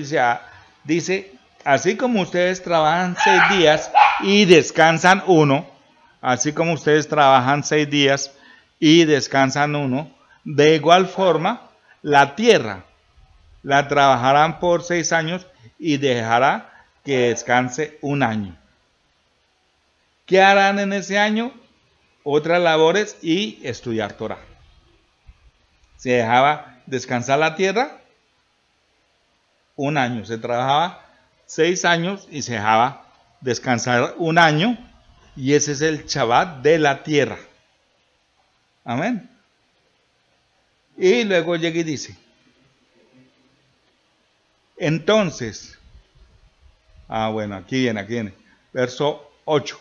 dice, así como ustedes trabajan 6 días y descansan 1, así como ustedes trabajan 6 días y descansan 1, de igual forma, la tierra la trabajarán por 6 años y dejará que descanse 1 año. ¿Qué harán en ese año? Otras labores y estudiar Torah. Se dejaba descansar la tierra un año. Se trabajaba 6 años y se dejaba descansar un año. Y ese es el Shabbat de la tierra. Amén. Y luego llega y dice, entonces, bueno, aquí viene, verso 8.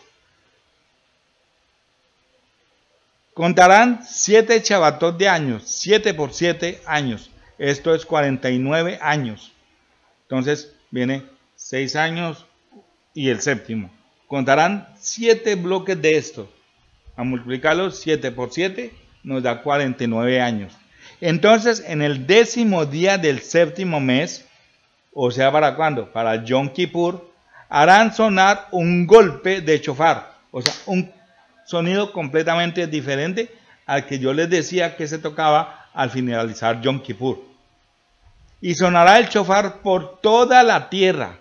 Contarán 7 Shabbatot de años, 7 por 7 años. Esto es 49 años. Entonces viene 6 años y el séptimo. Contarán 7 bloques de esto. A multiplicarlos 7 por 7 nos da 49 años. Entonces en el 10º día del séptimo mes, o sea, ¿para cuándo? Para Yom Kippur, harán sonar un golpe de shofar. O sea, un sonido completamente diferente al que yo les decía que se tocaba al finalizar Yom Kippur. Y sonará el shofar por toda la tierra.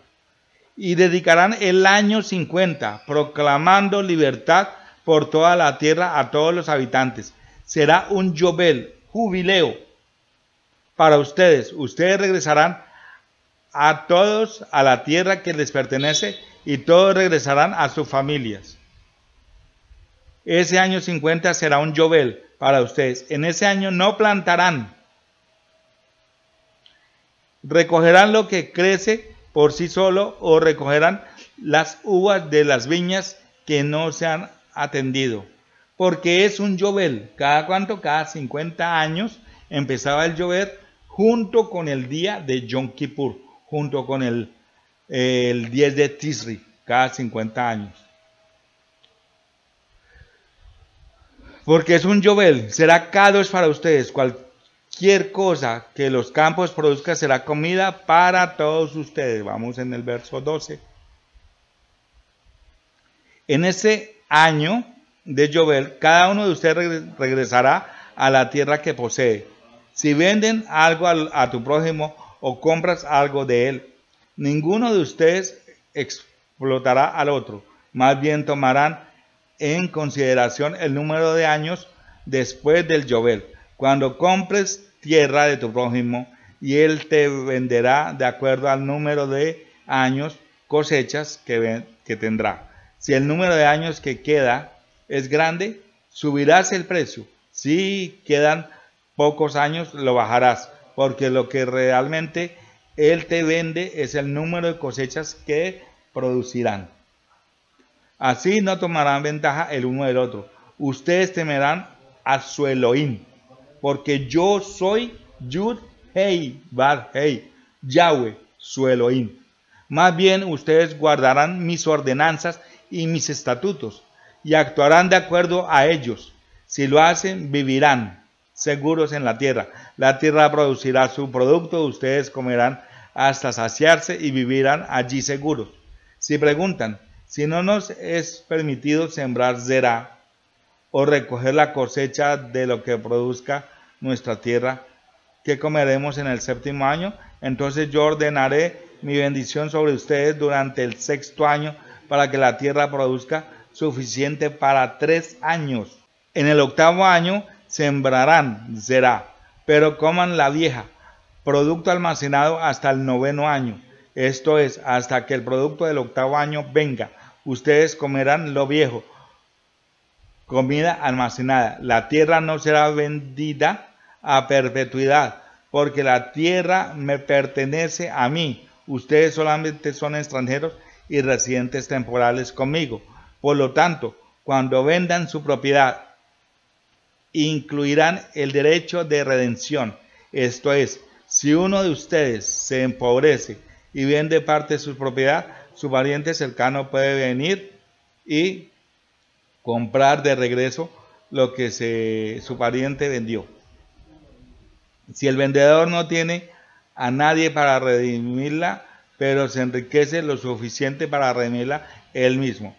Y dedicarán el año 50, proclamando libertad por toda la tierra a todos los habitantes. Será un Yobel, jubileo, para ustedes. Ustedes regresarán a todos a la tierra que les pertenece y todos regresarán a sus familias. Ese año 50 será un Yobel para ustedes. En ese año no plantarán. Recogerán lo que crece por sí solo o recogerán las uvas de las viñas que no se han atendido. Porque es un Yobel. ¿Cada cuánto? Cada 50 años empezaba el Yobel junto con el día de Yom Kippur, junto con el 10 de Tisri, cada 50 años. Porque es un Yobel, será Kadosh para ustedes. Cualquier cosa que los campos produzcan será comida para todos ustedes. Vamos en el verso 12. En ese año de Yobel, cada uno de ustedes regresará a la tierra que posee. Si venden algo a tu prójimo o compras algo de él, ninguno de ustedes explotará al otro. Más bien tomarán en consideración el número de años después del Yobel. Cuando compres tierra de tu prójimo y él te venderá de acuerdo al número de años cosechas que tendrá. Si el número de años que queda es grande, subirás el precio. Si quedan pocos años, lo bajarás, porque lo que realmente él te vende es el número de cosechas que producirán. Así no tomarán ventaja el uno del otro. Ustedes temerán a su Elohim, porque yo soy Yud Hei Bar Hei, Yahweh, su Elohim. Más bien ustedes guardarán mis ordenanzas y mis estatutos, y actuarán de acuerdo a ellos. Si lo hacen, vivirán seguros en la tierra. La tierra producirá su producto, ustedes comerán hasta saciarse y vivirán allí seguros. Si preguntan, si no nos es permitido sembrar zera o recoger la cosecha de lo que produzca nuestra tierra, ¿qué comeremos en el séptimo año? Entonces yo ordenaré mi bendición sobre ustedes durante el 6º año para que la tierra produzca suficiente para 3 años. En el 8º año sembrarán zera, pero coman la vieja, producto almacenado hasta el 9º año. Esto es, hasta que el producto del 8º año venga. Ustedes comerán lo viejo, comida almacenada. La tierra no será vendida a perpetuidad, porque la tierra me pertenece a mí. Ustedes solamente son extranjeros y residentes temporales conmigo. Por lo tanto, cuando vendan su propiedad, incluirán el derecho de redención. Esto es, si uno de ustedes se empobrece y vende parte de su propiedad, su pariente cercano puede venir y comprar de regreso lo que su pariente vendió. Si el vendedor no tiene a nadie para redimirla, pero se enriquece lo suficiente para redimirla él mismo,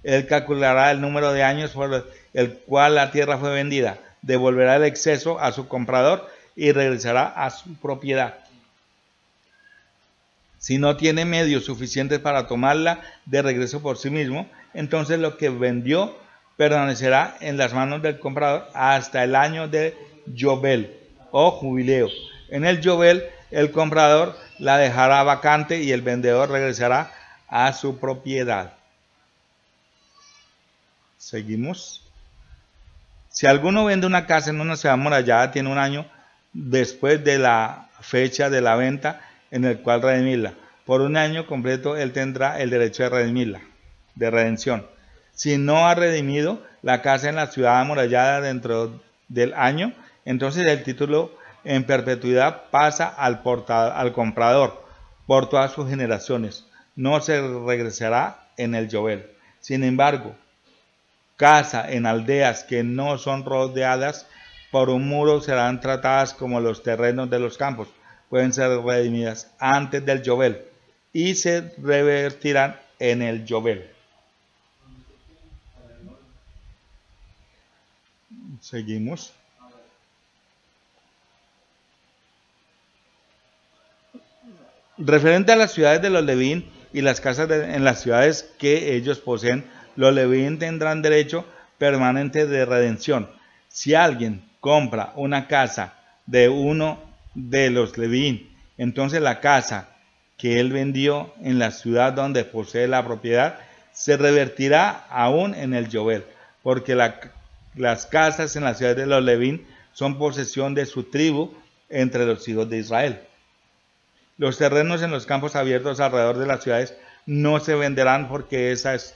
él calculará el número de años por el cual la tierra fue vendida, devolverá el exceso a su comprador y regresará a su propiedad. Si no tiene medios suficientes para tomarla de regreso por sí mismo, entonces lo que vendió permanecerá en las manos del comprador hasta el año de Yobel. o jubileo. En el Yobel, el comprador la dejará vacante y el vendedor regresará a su propiedad. Seguimos. Si alguno vende una casa en una ciudad amurallada, tiene un año después de la fecha de la venta en el cual redimirla. Por un año completo él tendrá el derecho de redimirla, de redención. Si no ha redimido la casa en la ciudad amurallada dentro del año, entonces el título en perpetuidad pasa al comprador por todas sus generaciones. No se regresará en el Yobel. Sin embargo, casa en aldeas que no son rodeadas por un muro serán tratadas como los terrenos de los campos. Pueden ser redimidas antes del Yobel y se revertirán en el Yobel. Seguimos. Referente a las ciudades de los Levín y las casas en las ciudades que ellos poseen, los Levín tendrán derecho permanente de redención. Si alguien compra una casa de uno de los Levín, entonces la casa que él vendió en la ciudad donde posee la propiedad se revertirá aún en el Yobel, porque las casas en la ciudad de los Levín son posesión de su tribu entre los hijos de Israel. Los terrenos en los campos abiertos alrededor de las ciudades no se venderán porque esa es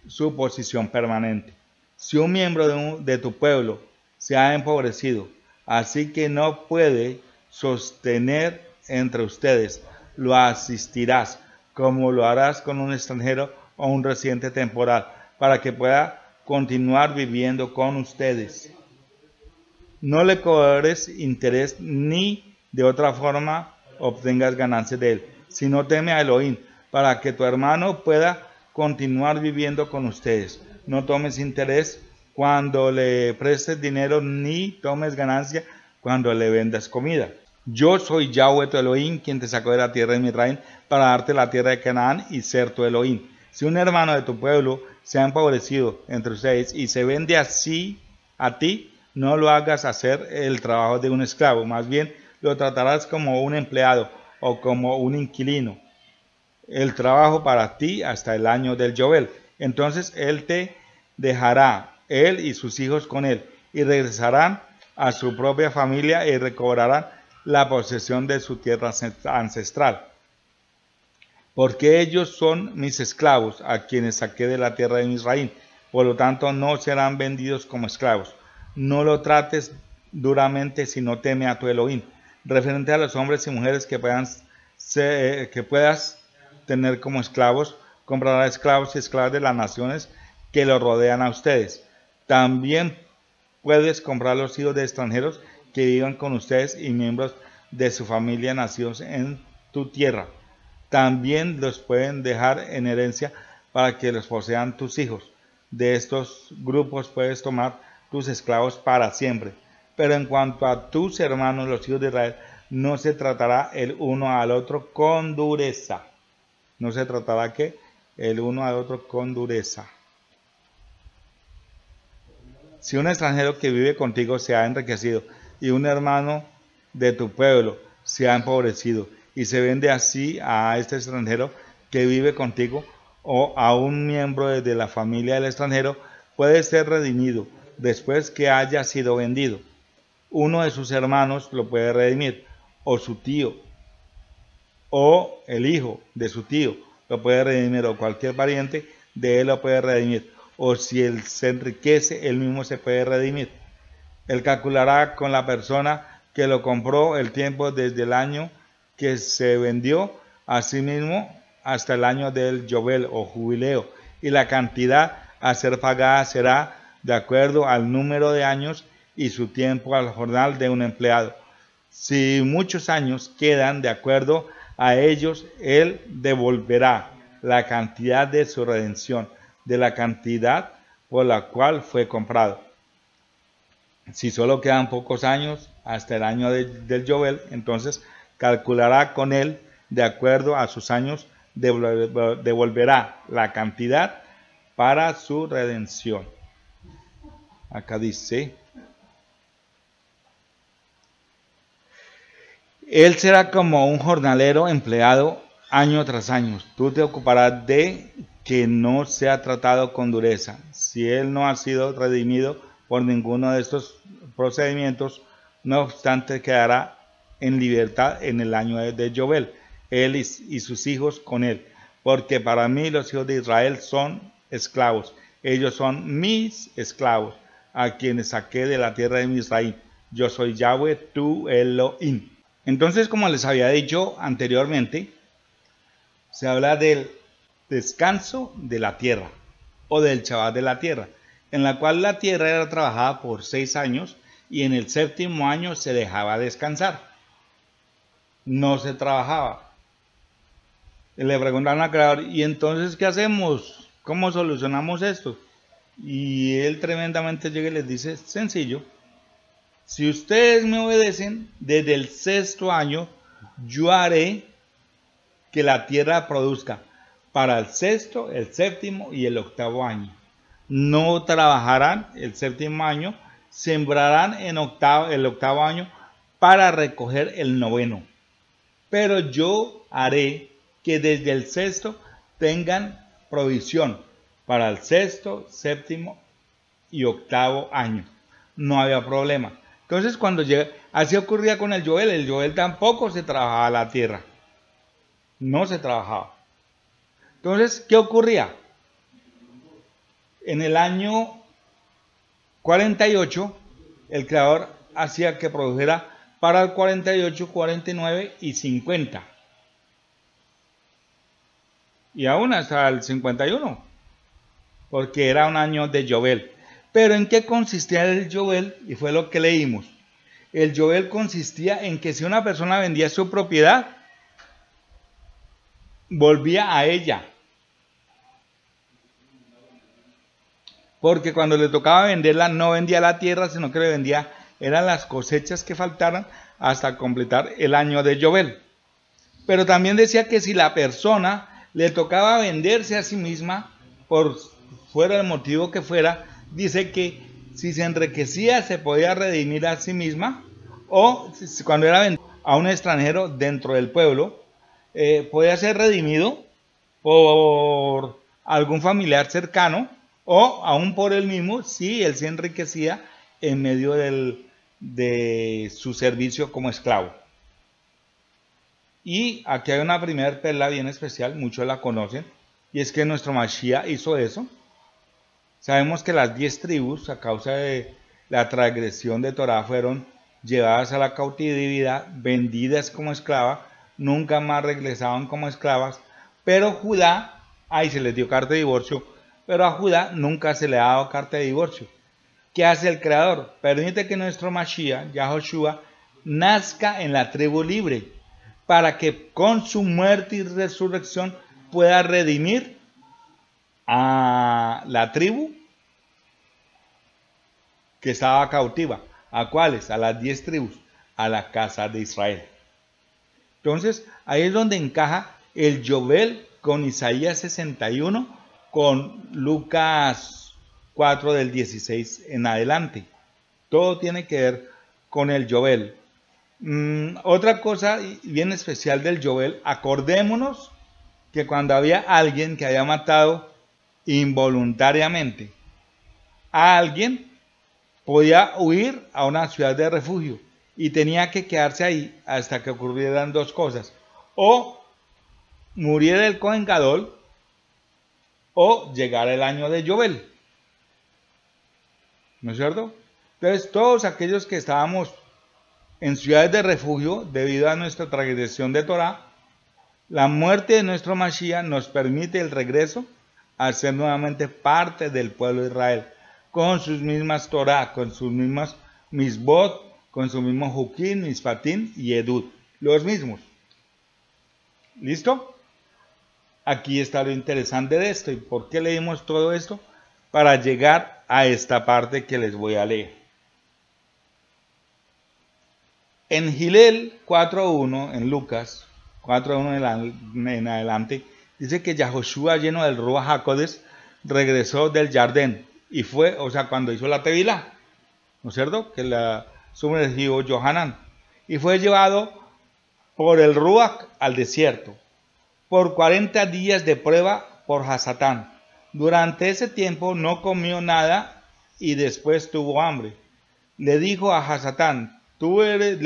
su posición permanente. Si un miembro de tu pueblo se ha empobrecido, así que no puede sostener entre ustedes, lo asistirás, como lo harás con un extranjero o un residente temporal, para que pueda continuar viviendo con ustedes. No le cobres interés ni de otra forma obtengas ganancias de él, sino teme a Elohim, para que tu hermano pueda continuar viviendo con ustedes. No tomes interés cuando le prestes dinero, ni tomes ganancia cuando le vendas comida. Yo soy Yahweh tu Elohim, quien te sacó de la tierra de Misraim para darte la tierra de Canaán y ser tu Elohim. Si un hermano de tu pueblo se ha empobrecido entre ustedes y se vende así a ti, no lo hagas hacer el trabajo de un esclavo, más bien lo tratarás como un empleado o como un inquilino. El trabajo para ti hasta el año del Yobel. Entonces él te dejará, él y sus hijos con él, y regresarán a su propia familia y recobrarán la posesión de su tierra ancestral. Porque ellos son mis esclavos, a quienes saqué de la tierra de Misraim. Por lo tanto, no serán vendidos como esclavos. No lo trates duramente, sino teme a tu Elohim. Referente a los hombres y mujeres que puedas tener como esclavos, comprará esclavos y esclavas de las naciones que los rodean a ustedes. También puedes comprar los hijos de extranjeros que vivan con ustedes y miembros de su familia nacidos en tu tierra. También los pueden dejar en herencia para que los posean tus hijos. De estos grupos puedes tomar tus esclavos para siempre. Pero en cuanto a tus hermanos, los hijos de Israel, no se tratará el uno al otro con dureza. No se tratará que el uno al otro con dureza. Si un extranjero que vive contigo se ha enriquecido y un hermano de tu pueblo se ha empobrecido y se vende así a este extranjero que vive contigo o a un miembro de la familia del extranjero, puede ser redimido después que haya sido vendido. Uno de sus hermanos lo puede redimir, o su tío, o el hijo de su tío lo puede redimir, o cualquier pariente de él lo puede redimir, o si él se enriquece, él mismo se puede redimir. Él calculará con la persona que lo compró el tiempo desde el año que se vendió a sí mismo hasta el año del Yobel o jubileo, y la cantidad a ser pagada será de acuerdo al número de años y su tiempo al jornal de un empleado. Si muchos años quedan de acuerdo a ellos, él devolverá la cantidad de su redención, de la cantidad por la cual fue comprado. Si solo quedan pocos años hasta el año del Yobel, entonces calculará con él de acuerdo a sus años, devolverá la cantidad para su redención. Acá dice, Él será como un jornalero empleado año tras año. Tú te ocuparás de que no sea tratado con dureza. Si él no ha sido redimido por ninguno de estos procedimientos, no obstante quedará en libertad en el año de Yobel, él y sus hijos con él. Porque para mí los hijos de Israel son esclavos. Ellos son mis esclavos, a quienes saqué de la tierra de Israel. Yo soy Yahweh, tu Elohim. Entonces, como les había dicho anteriormente, se habla del descanso de la tierra o del Shabbat de la tierra, en la cual la tierra era trabajada por 6 años y en el 7º año se dejaba descansar. No se trabajaba. Le preguntaron al Creador, ¿y entonces qué hacemos? ¿Cómo solucionamos esto? Y él tremendamente llega y les dice, sencillo, si ustedes me obedecen, desde el 6º año yo haré que la tierra produzca para el 6º, el 7º y el 8º año. No trabajarán el 7º año, sembrarán en el 8º año para recoger el 9º. Pero yo haré que desde el 6º tengan provisión para el 6º, 7º y 8º año. No había problema. Entonces cuando llega, así ocurría con el Joel tampoco se trabajaba la tierra. No se trabajaba. Entonces, ¿qué ocurría? En el año 48, el Creador hacía que produjera para el 48, 49 y 50. Y aún hasta el 51, porque era un año de Yobel. Pero ¿en qué consistía el Yobel? Y fue lo que leímos. El Yobel consistía en que si una persona vendía su propiedad, volvía a ella. Porque cuando le tocaba venderla, no vendía la tierra, sino que le vendía, eran las cosechas que faltaran hasta completar el año de Yobel. Pero también decía que si la persona le tocaba venderse a sí misma, por fuera el motivo que fuera, dice que si se enriquecía se podía redimir a sí misma, o cuando era vendido a un extranjero dentro del pueblo, podía ser redimido por algún familiar cercano, o aún por él mismo, si él se enriquecía en medio de su servicio como esclavo. Y aquí hay una primera perla bien especial, muchos la conocen, y es que nuestro Mashiach hizo eso. Sabemos que las 10 tribus, a causa de la transgresión de Torah, fueron llevadas a la cautividad, vendidas como esclavas, nunca más regresaban como esclavas, pero Judá, ahí se les dio carta de divorcio, pero a Judá nunca se le ha dado carta de divorcio. ¿Qué hace el Creador? Permite que nuestro Mashiach, Yahoshua, nazca en la tribu libre, para que con su muerte y resurrección pueda redimir a la tribu que estaba cautiva. ¿A cuáles? A las 10 tribus, a la casa de Israel. Entonces, ahí es donde encaja el Yobel con Isaías 61, con Lucas 4 del 16 en adelante. Todo tiene que ver con el Yobel. Otra cosa bien especial del Yobel, acordémonos que cuando había alguien que había matado involuntariamente a alguien, podía huir a una ciudad de refugio y tenía que quedarse ahí hasta que ocurrieran dos cosas: o muriera el Cohen Gadol, o llegara el año de Yobel. ¿No es cierto? Entonces todos aquellos que estábamos en ciudades de refugio debido a nuestra transgresión de Torah, la muerte de nuestro Mashiach nos permite el regreso a ser nuevamente parte del pueblo de Israel, con sus mismas Torah, con sus mismas misbot, con sus mismos Jukim, Mispatim y Edut, los mismos. ¿Listo? Aquí está lo interesante de esto. ¿Y por qué leímos todo esto? Para llegar a esta parte que les voy a leer. En Gilel 4.1, en Lucas 4.1 en adelante, dice que Yahoshua, lleno del Ruach HaKodesh, regresó del Jardín y fue, o sea, cuando hizo la Tevilá, ¿no es cierto? Que la sumergió Yohanan, y fue llevado por el Ruach al desierto, por 40 días de prueba por Hasatán. Durante ese tiempo no comió nada y después tuvo hambre. Le dijo Hasatán, tú eres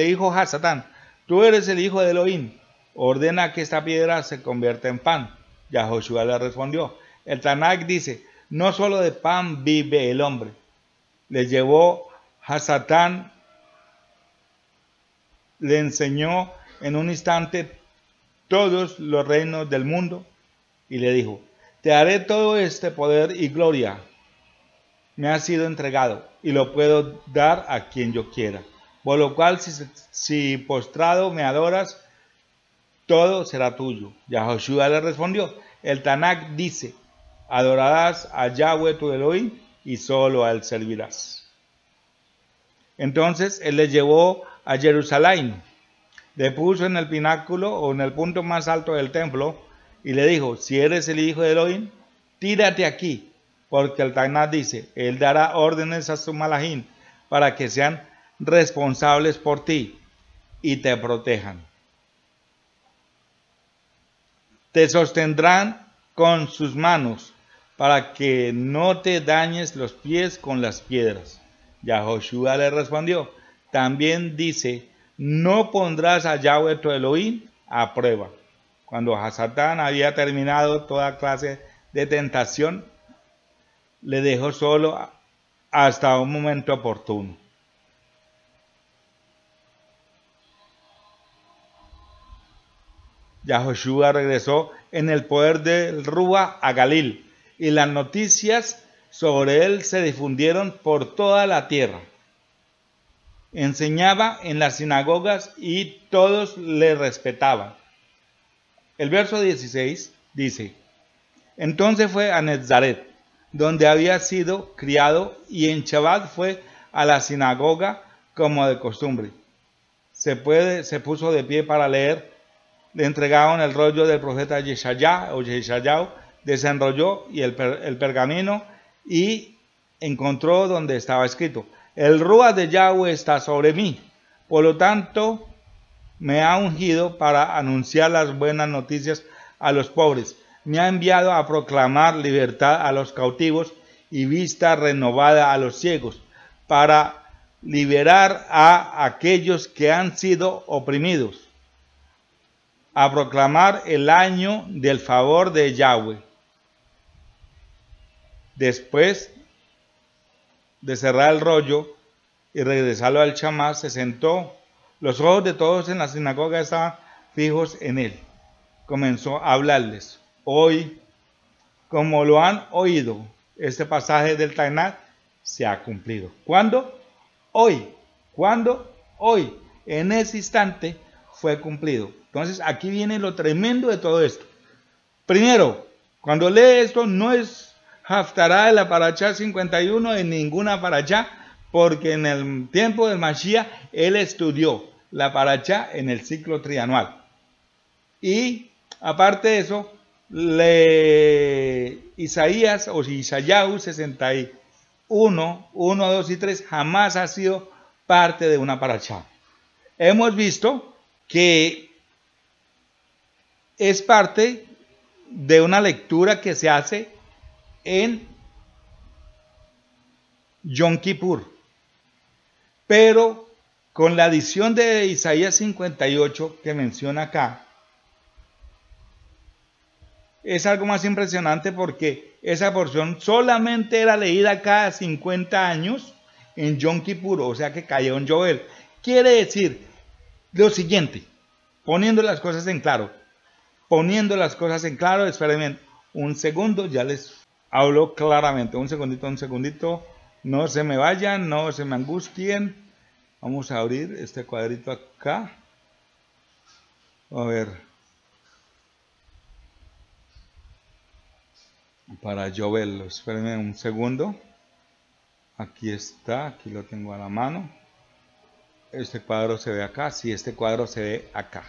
el hijo de Elohim, ordena que esta piedra se convierta en pan. Yahoshua le respondió. El Tanakh dice, no solo de pan vive el hombre. Le llevó Hasatán, le enseñó en un instante todos los reinos del mundo y le dijo, te daré todo este poder y gloria. Me ha sido entregado y lo puedo dar a quien yo quiera. Por lo cual, si postrado me adoras, todo será tuyo. Yahoshua le respondió. El Tanakh dice, adorarás a Yahweh tu Elohim y solo a él servirás. Entonces él le llevó a Jerusalén, le puso en el pináculo o en el punto más alto del templo y le dijo, si eres el hijo de Elohim, tírate aquí, porque el Tanakh dice, él dará órdenes a su malajín para que sean responsables por ti y te protejan. Te sostendrán con sus manos para que no te dañes los pies con las piedras. Yahoshua le respondió, también dice, no pondrás a Yahweh tu Elohim a prueba. Cuando Hasatán había terminado toda clase de tentación, le dejó solo hasta un momento oportuno. Yahoshua regresó en el poder del Ruach a Galil, y las noticias sobre él se difundieron por toda la tierra. Enseñaba en las sinagogas y todos le respetaban. El verso 16 dice, entonces fue a Nazaret, donde había sido criado, y en Shabbat fue a la sinagoga como de costumbre. Se puso de pie para leer. Le entregaron el rollo del profeta Yeshayahu, desenrolló el pergamino y encontró donde estaba escrito, el Ruach de Yahweh está sobre mí, por lo tanto me ha ungido para anunciar las buenas noticias a los pobres, me ha enviado a proclamar libertad a los cautivos y vista renovada a los ciegos, para liberar a aquellos que han sido oprimidos, a proclamar el año del favor de Yahweh. Después de cerrar el rollo y regresarlo al chamá, se sentó. Los ojos de todos en la sinagoga estaban fijos en él. Comenzó a hablarles. Hoy, como lo han oído, este pasaje del Tanakh se ha cumplido. ¿Cuándo? Hoy. ¿Cuándo? Hoy. En ese instante fue cumplido. Entonces aquí viene lo tremendo de todo esto. Primero, cuando lee esto, no es Haftará de la Parashá 51 en ninguna Parashá, porque en el tiempo del Mashiach él estudió la Parashá en el ciclo trianual. Y aparte de eso, Isaías o Isayahu 61, 1, 2 y 3 jamás ha sido parte de una Parashá. Hemos visto que es parte de una lectura que se hace en Yom Kippur, pero con la adición de Isaías 58 que menciona acá, es algo más impresionante porque esa porción solamente era leída cada 50 años en Yom Kippur, o sea que cayó en Joel. Quiere decir lo siguiente, poniendo las cosas en claro, espérenme un segundo, ya les hablo claramente, un segundito, no se me vayan, no se me angustien. Vamos a abrir este cuadrito acá, a ver, para yo verlo, espérenme un segundo, aquí está, aquí lo tengo a la mano, este cuadro se ve acá, sí, este cuadro se ve acá,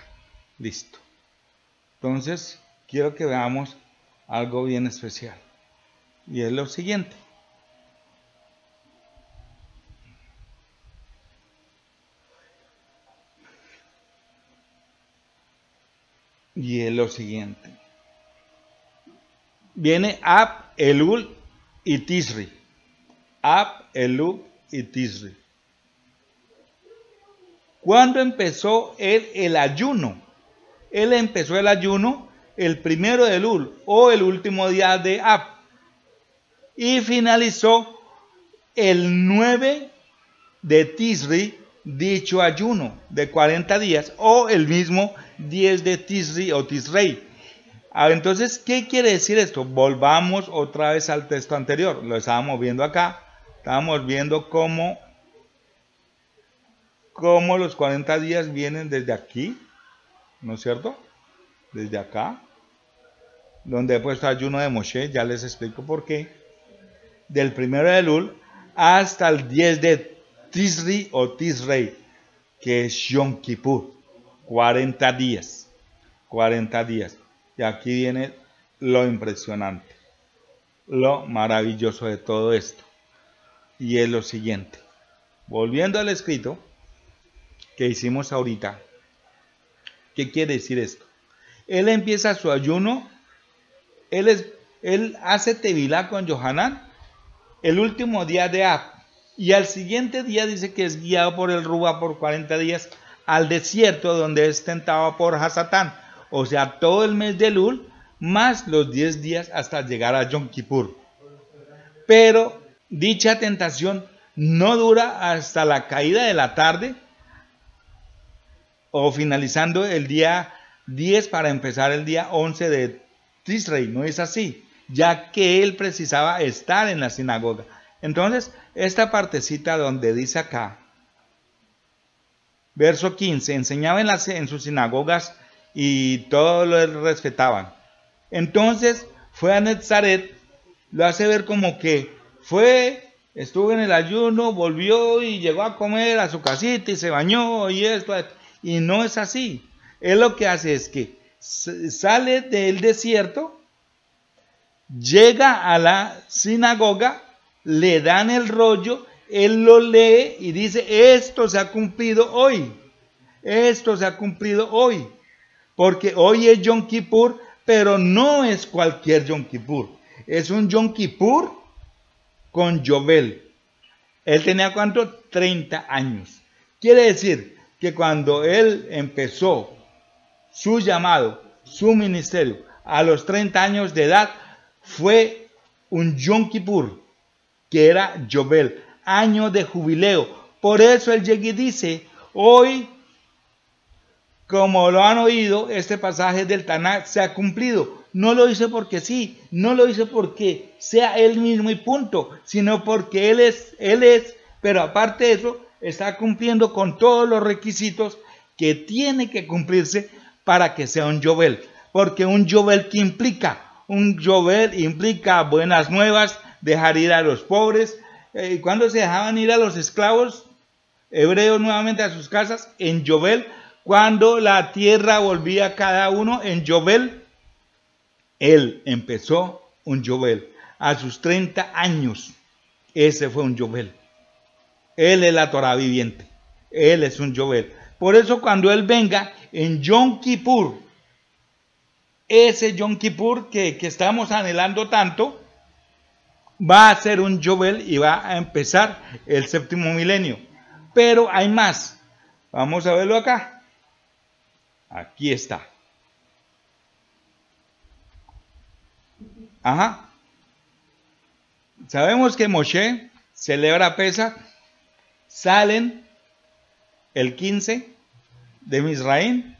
listo. Entonces, quiero que veamos algo bien especial. Y es lo siguiente. Y es lo siguiente. Viene Ab, Elul y Tisri. Ab, Elul y Tisri. ¿Cuándo empezó él el ayuno? Él empezó el ayuno el 1 de Elul o el último día de Ab. Y finalizó el 9 de Tisri, dicho ayuno de 40 días o el mismo 10 de Tisri o Tisrei. Entonces, ¿qué quiere decir esto? Volvamos otra vez al texto anterior. Lo estábamos viendo acá. Estábamos viendo cómo los 40 días vienen desde aquí, ¿no es cierto? Desde acá, donde he puesto ayuno de Moshe, ya les explico por qué. Del 1 de Elul hasta el 10 de Tisri o Tisrei, que es Yom Kippur. 40 días. 40 días. Y aquí viene lo impresionante, lo maravilloso de todo esto. Y es lo siguiente. Volviendo al escrito que hicimos ahorita, ¿qué quiere decir esto? Él empieza su ayuno, él hace Tevilá con Yohanan el último día de Ab, y al siguiente día dice que es guiado por el Ruba por 40 días al desierto, donde es tentado por Hasatán, o sea, todo el mes de Elul, más los 10 días hasta llegar a Yom Kippur. Pero dicha tentación no dura hasta la caída de la tarde, o finalizando el día 10 para empezar el día 11 de Tisrei. No es así, ya que él precisaba estar en la sinagoga. Entonces, esta partecita donde dice acá, verso 15, enseñaba en sus sinagogas y todos lo respetaban. Entonces fue a Netzaret, lo hace ver como que estuvo en el ayuno, volvió y llegó a comer a su casita y se bañó y esto. Y no es así. Él lo que hace es que sale del desierto, llega a la sinagoga, le dan el rollo, él lo lee y dice, esto se ha cumplido hoy. Esto se ha cumplido hoy. Porque hoy es Yom Kippur, pero no es cualquier Yom Kippur. Es un Yom Kippur con Yobel. Él tenía ¿cuánto? 30 años. Quiere decir que cuando él empezó su llamado, su ministerio, a los 30 años de edad, fue un Yom Kippur, que era Yobel, año de jubileo. Por eso él llega y dice, hoy, como lo han oído, este pasaje del Tanakh se ha cumplido. No lo hice porque sí, no lo hice porque sea él mismo y punto, sino porque él es, pero aparte de eso, está cumpliendo con todos los requisitos que tiene que cumplirse para que sea un Yobel. Porque un Yobel, ¿qué implica? Un Yobel implica buenas nuevas, dejar ir a los pobres. ¿Cuándo se dejaban ir a los esclavos hebreos nuevamente a sus casas? En Yobel. Cuando la tierra volvía a cada uno en Yobel, él empezó un Yobel. A sus 30 años, ese fue un Yobel. Él es la Torah viviente. Él es un Yobel. Por eso cuando él venga en Yom Kippur, ese Yom Kippur que estamos anhelando tanto, va a ser un Yobel y va a empezar el séptimo milenio. Pero hay más. Vamos a verlo acá. Aquí está. Ajá. Sabemos que Moshe celebra Pesach. Salen el 15 de Misraim.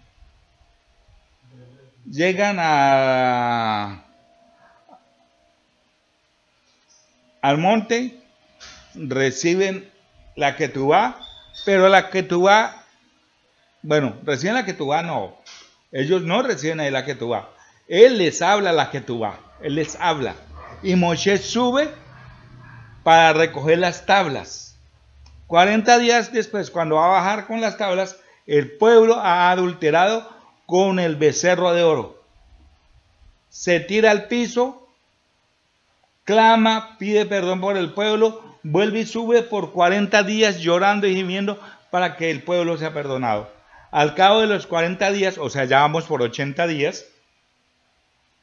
Llegan al monte. Reciben la Ketubá. Pero la Ketubá, bueno, reciben la Ketubá, no. Ellos no reciben ahí la Ketubá. Él les habla la Ketubá. Él les habla. Y Moshe sube para recoger las tablas. 40 días después, cuando va a bajar con las tablas, el pueblo ha adulterado con el becerro de oro. Se tira al piso, clama, pide perdón por el pueblo, vuelve y sube por 40 días llorando y gimiendo para que el pueblo sea perdonado. Al cabo de los 40 días, o sea, ya vamos por 80 días,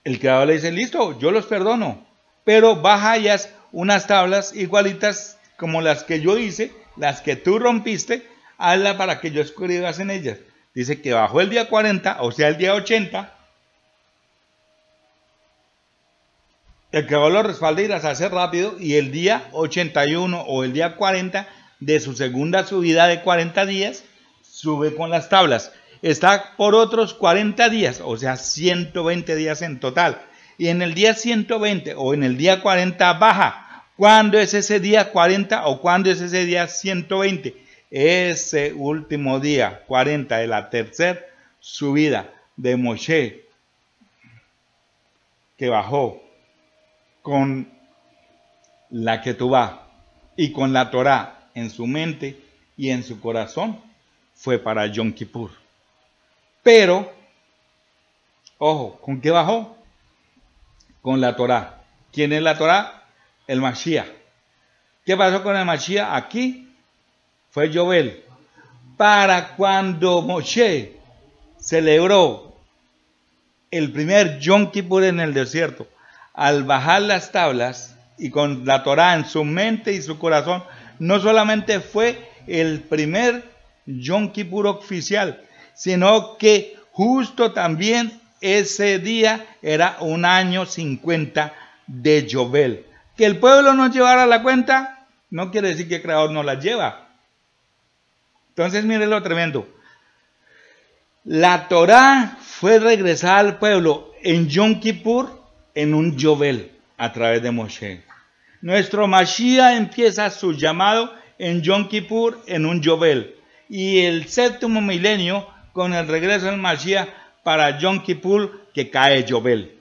el creador le dice, listo, yo los perdono, pero baja y haz unas tablas igualitas como las que yo hice, las que tú rompiste, hazla para que yo escribas en ellas. Dice que bajó el día 40, o sea, el día 80, el creador lo respalda y las hace rápido, y el día 81 o el día 40 de su segunda subida de 40 días, sube con las tablas. Está por otros 40 días, o sea, 120 días en total. Y en el día 120 o en el día 40 baja. ¿Cuándo es ese día 40 o cuándo es ese día 120? Ese último día 40 de la tercera subida de Moshe, que bajó con la Ketubá y con la Torá en su mente y en su corazón, fue para Yom Kippur. Pero, ojo, ¿con qué bajó? Con la Torá. ¿Quién es la Torá? El Mashiach. ¿Qué pasó con el Mashiach? Aquí fue Yovel. Para cuando Moshe celebró el primer Yom Kippur en el desierto, al bajar las tablas y con la Torá en su mente y su corazón, no solamente fue el primer Yom Kippur oficial, sino que justo también ese día era un año 50 de Yovel. Que el pueblo no llevara la cuenta, no quiere decir que el creador no la lleva. Entonces, mire lo tremendo. La Torá fue regresada al pueblo en Yom Kippur, en un Yovel, a través de Moshe. Nuestro Mashiach empieza su llamado en Yom Kippur, en un Yovel. Y el séptimo milenio, con el regreso del Mashiach para Yom Kippur, que cae Yovel.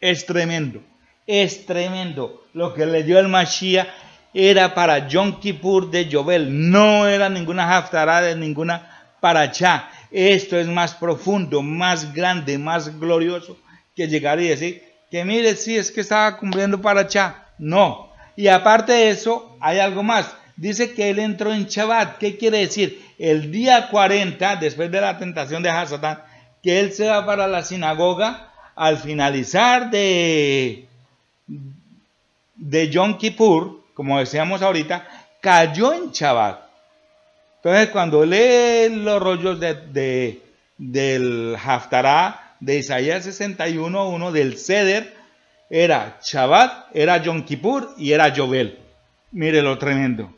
Es tremendo. Es tremendo. Lo que le dio el Mashiach era para Yom Kippur de Yovel. No era ninguna haftará de ninguna parachá. Esto es más profundo, más grande, más glorioso que llegar y decir que mire, sí, es que estaba cumpliendo parachá. No. Y aparte de eso, hay algo más. Dice que él entró en Shabbat. ¿Qué quiere decir? El día 40, después de la tentación de Hasatán, que él se va para la sinagoga al finalizar de Yom Kippur, como decíamos ahorita, cayó en Shabbat. Entonces, cuando lee los rollos del Haftará, de Isaías 61:1, del Seder, era Shabbat, era Yom Kippur y era Yovel. Mire lo tremendo.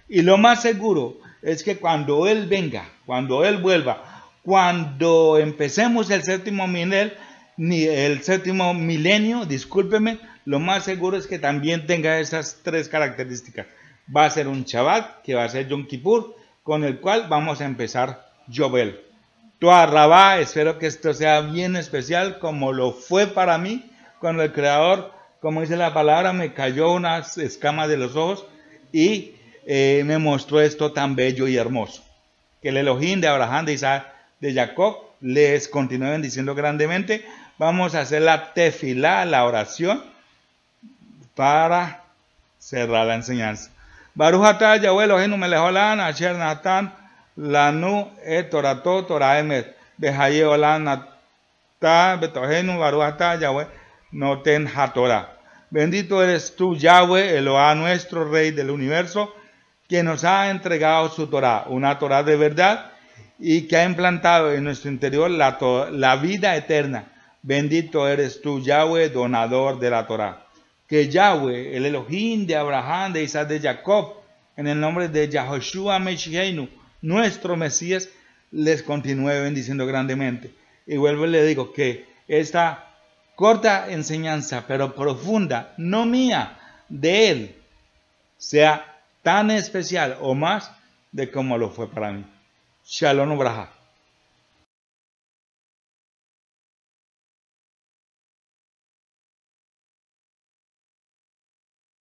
Y lo más seguro es que cuando Él venga, cuando Él vuelva, cuando empecemos el séptimo milenio, discúlpeme, lo más seguro es que también tenga esas tres características. Va a ser un Shabbat, que va a ser Yom Kippur, con el cual vamos a empezar Yovel. Toa Rabá, espero que esto sea bien especial, como lo fue para mí, cuando el Creador, como dice la palabra, me cayó unas escamas de los ojos y me mostró esto tan bello y hermoso. Que el Elohim de Abraham, de Isaac, de Jacob, les continúe bendiciendo grandemente. Vamos a hacer la tefilá, la oración, para cerrar la enseñanza. Baruch atah Yahweh Eloheinu melech haolam, asher natan lanu et torato Torah emet, behaye olam natan betohenu, Baruch atah Yahweh noten hatorah. Bendito eres tú, Yahweh, Eloah, nuestro Rey del universo, que nos ha entregado su Torah, una Torah de verdad, y que ha implantado en nuestro interior la vida eterna. Bendito eres tú, Yahweh, donador de la Torah. Que Yahweh, el Elohim de Abraham, de Isaac, de Jacob, en el nombre de Yahoshua Meshiachenu, nuestro Mesías, les continúe bendiciendo grandemente. Y vuelvo y le digo que esta corta enseñanza, pero profunda, no mía, de Él, sea tan especial o más de como lo fue para mí. Shalom Ubraja.